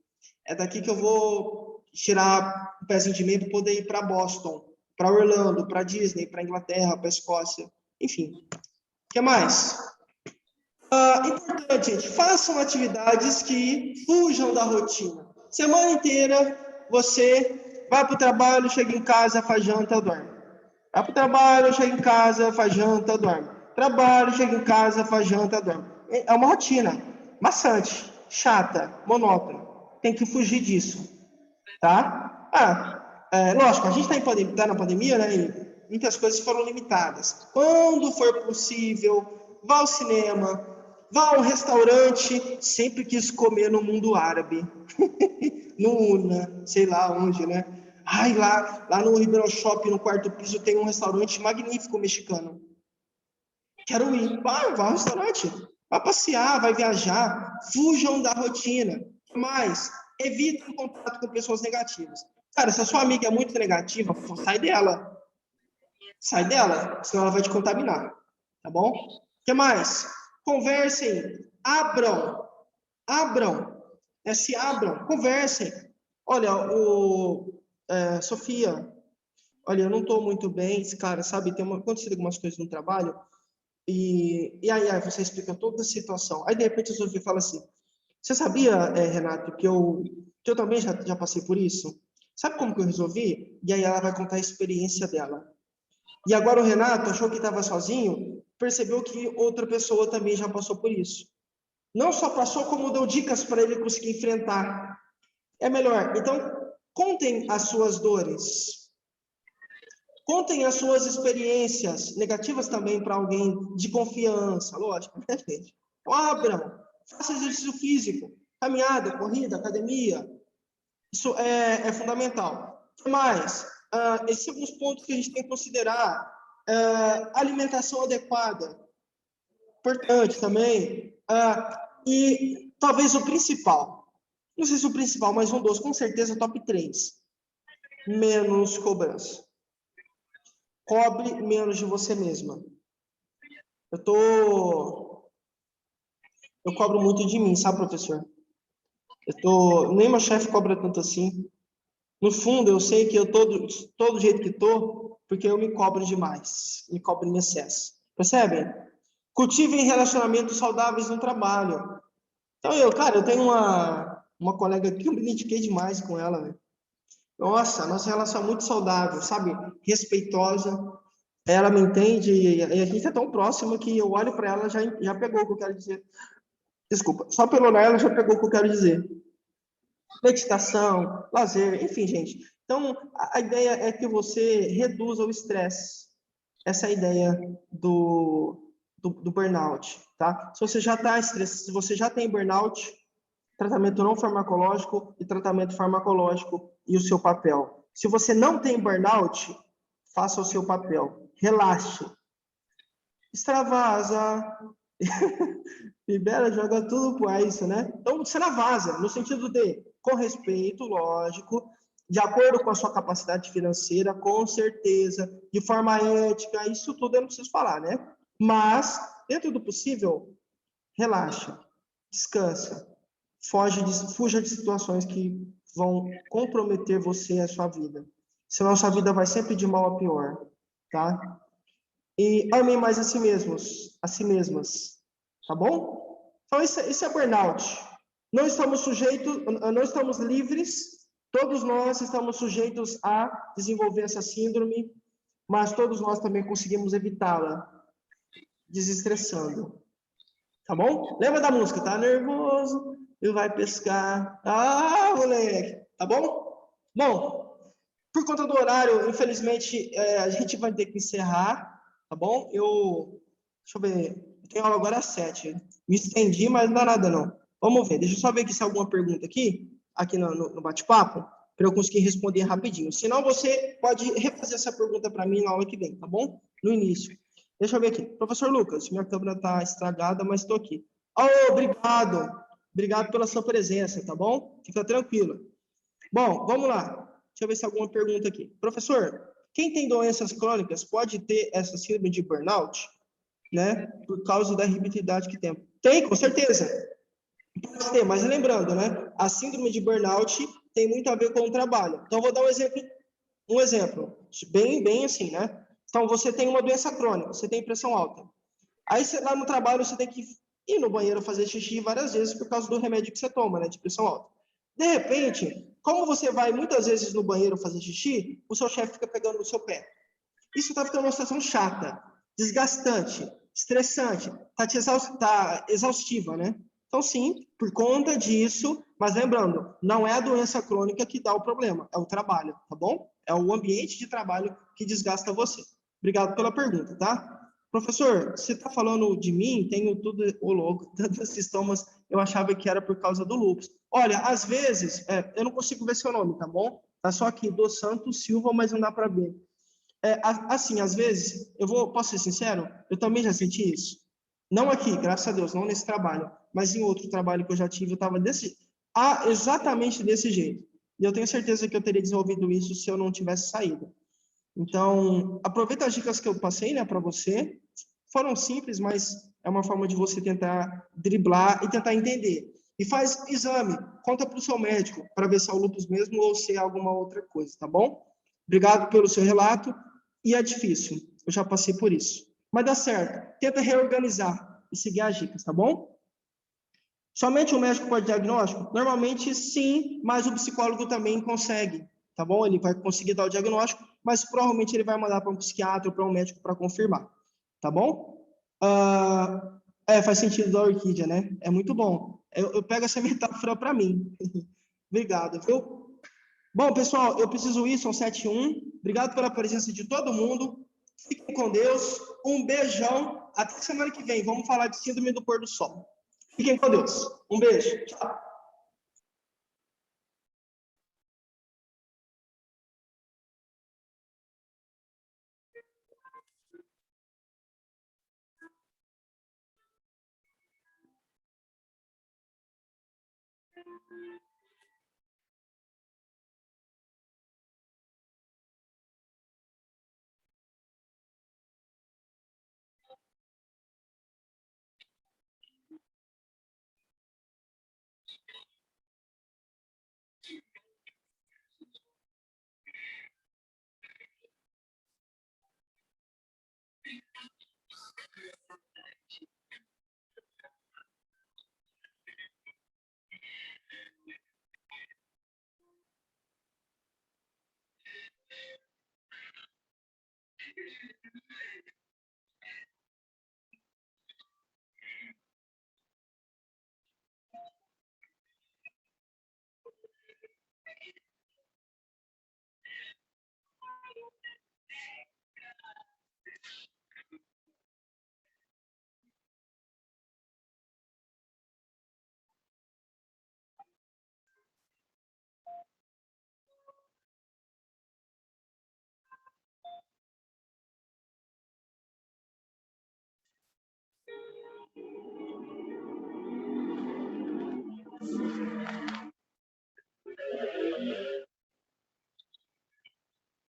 É daqui que eu vou tirar o pezinho de meia para poder ir para Boston, para Orlando, para Disney, para Inglaterra, para Escócia. Enfim. O que mais? Importante, gente, façam atividades que fujam da rotina. Semana inteira, você vai para o trabalho, chega em casa, faz janta, dorme. Vai para o trabalho, chega em casa, faz janta, dorme. Trabalho, chega em casa, faz janta, dorme. É uma rotina maçante, chata, monótona. Tem que fugir disso, tá? Lógico, a gente está na pandemia, né? E muitas coisas foram limitadas. Quando for possível, vá ao cinema, vá ao restaurante. Sempre quis comer no mundo árabe. No Una, sei lá onde, né? Ai, lá no Ribeirão Shopping, no quarto piso, tem um restaurante magnífico mexicano. Quero ir. Vá ao restaurante. Vá passear, vai viajar. Fujam da rotina. Mas evitem contato com pessoas negativas. Cara, se a sua amiga é muito negativa, sai dela. Sai dela, senão ela vai te contaminar. Tá bom? O que mais? Conversem. Abram. Se abram. Conversem. Olha, Sofia, olha, eu não estou muito bem, cara, sabe? Tem acontecido algumas coisas no trabalho. E aí você explica toda a situação. Aí, de repente, a Sofia fala assim, você sabia, Renato, que eu também já passei por isso? Sabe como que eu resolvi? E aí ela vai contar a experiência dela. E agora o Renato achou que estava sozinho, percebeu que outra pessoa também já passou por isso. Não só passou, como deu dicas para ele conseguir enfrentar. É melhor. Então, contem as suas dores. Contem as suas experiências negativas também para alguém de confiança, lógico, né, gente? Abram. Faça exercício físico, caminhada, corrida, academia. Isso é fundamental. O que mais? esses são os pontos que a gente tem que considerar. Alimentação adequada, importante também. E talvez o principal, não sei se o principal, mas um dos, com certeza, top 3. Menos cobrança. Cobre menos de você mesma. Eu cobro muito de mim, sabe, professor? Nem meu chefe cobra tanto assim. No fundo, eu sei que eu todo jeito que tô, porque eu me cobro demais, me cobro em excesso. Percebem? Cultivem relacionamentos saudáveis no trabalho. Então, eu tenho uma colega que eu me identifiquei demais com ela, né? Nossa, nossa relação é muito saudável, sabe? Respeitosa. Ela me entende e a gente é tão próximo que eu olho para ela já pegou o que eu quero dizer. Desculpa, só pelo olhar ela já pegou o que eu quero dizer. Meditação, lazer, enfim, gente. Então, a ideia é que você reduza o estresse. Essa é a ideia do burnout, tá? Se você já está estressado, se você já tem burnout, tratamento não farmacológico e tratamento farmacológico e o seu papel. Se você não tem burnout, faça o seu papel. Relaxe. Extravasa. Libera, joga tudo pro ar, isso, né? Então, extravasa, no sentido de, com respeito, lógico, de acordo com a sua capacidade financeira, com certeza, de forma ética, isso tudo eu não preciso falar, né? Mas, dentro do possível, relaxa, descansa, fuja de situações que vão comprometer você e a sua vida. Senão, a sua vida vai sempre de mal a pior, tá? E amem mais a si mesmas, tá bom? Então, isso é burnout. Não estamos livres, todos nós estamos sujeitos a desenvolver essa síndrome, mas todos nós também conseguimos evitá-la, desestressando. Tá bom? Lembra da música? Tá nervoso e vai pescar. Ah, moleque! Tá bom? Bom, por conta do horário, infelizmente, a gente vai ter que encerrar, tá bom? Deixa eu ver, eu tenho aula agora às 7. Me estendi, mas não dá nada, não. Vamos ver, deixa eu só ver aqui se há alguma pergunta aqui no bate-papo, para eu conseguir responder rapidinho. Senão, você pode refazer essa pergunta para mim na aula que vem, tá bom? No início. Deixa eu ver aqui. Professor Lucas, minha câmera está estragada, mas estou aqui. Obrigado. Obrigado pela sua presença, tá bom? Fica tranquilo. Bom, vamos lá. Deixa eu ver se há alguma pergunta aqui. Professor, quem tem doenças crônicas pode ter essa síndrome de burnout, né? Por causa da irritabilidade que tem. Tem, com certeza. Pode ter, mas lembrando, né? A síndrome de burnout tem muito a ver com o trabalho. Então, vou dar um exemplo. Bem assim, né? Então, você tem uma doença crônica, você tem pressão alta. Aí, lá no trabalho, você tem que ir no banheiro fazer xixi várias vezes por causa do remédio que você toma, né? De pressão alta. De repente, como você vai muitas vezes no banheiro fazer xixi, o seu chefe fica pegando no seu pé. Isso está ficando uma situação chata, desgastante, estressante, tá exaustiva, né? Então, sim, por conta disso, mas lembrando, não é a doença crônica que dá o problema, é o trabalho, tá bom? É o ambiente de trabalho que desgasta você. Obrigado pela pergunta, tá? Professor, você está falando de mim? Tenho tudo, louco, tantos sintomas, eu achava que era por causa do lúpus. Olha, às vezes, eu não consigo ver seu nome, tá bom? Tá só aqui, Dos Santos Silva, mas não dá para ver. Assim, às vezes, posso ser sincero? Eu também já senti isso. Não aqui, graças a Deus, não nesse trabalho, mas em outro trabalho que eu já tive, eu estava exatamente desse jeito. E eu tenho certeza que eu teria desenvolvido isso se eu não tivesse saído. Então, aproveita as dicas que eu passei, né, para você. Foram simples, mas é uma forma de você tentar driblar e tentar entender. E faz exame, conta para o seu médico, para ver se é o lúpus mesmo ou se é alguma outra coisa, tá bom? Obrigado pelo seu relato. E é difícil, eu já passei por isso. Mas dá certo. Tenta reorganizar e seguir as dicas, tá bom? Somente o médico pode diagnóstico? Normalmente, sim, mas o psicólogo também consegue, tá bom? Ele vai conseguir dar o diagnóstico, mas provavelmente ele vai mandar para um psiquiatra ou para um médico para confirmar, tá bom? Faz sentido da orquídea, né? É muito bom. Eu pego essa metáfora para mim. Obrigado, viu? Bom, pessoal, eu preciso ir, são 7h01. Obrigado pela presença de todo mundo. Fiquem com Deus. Um beijão. Até semana que vem. Vamos falar de síndrome do pôr do sol. Fiquem com Deus. Um beijo. Tchau.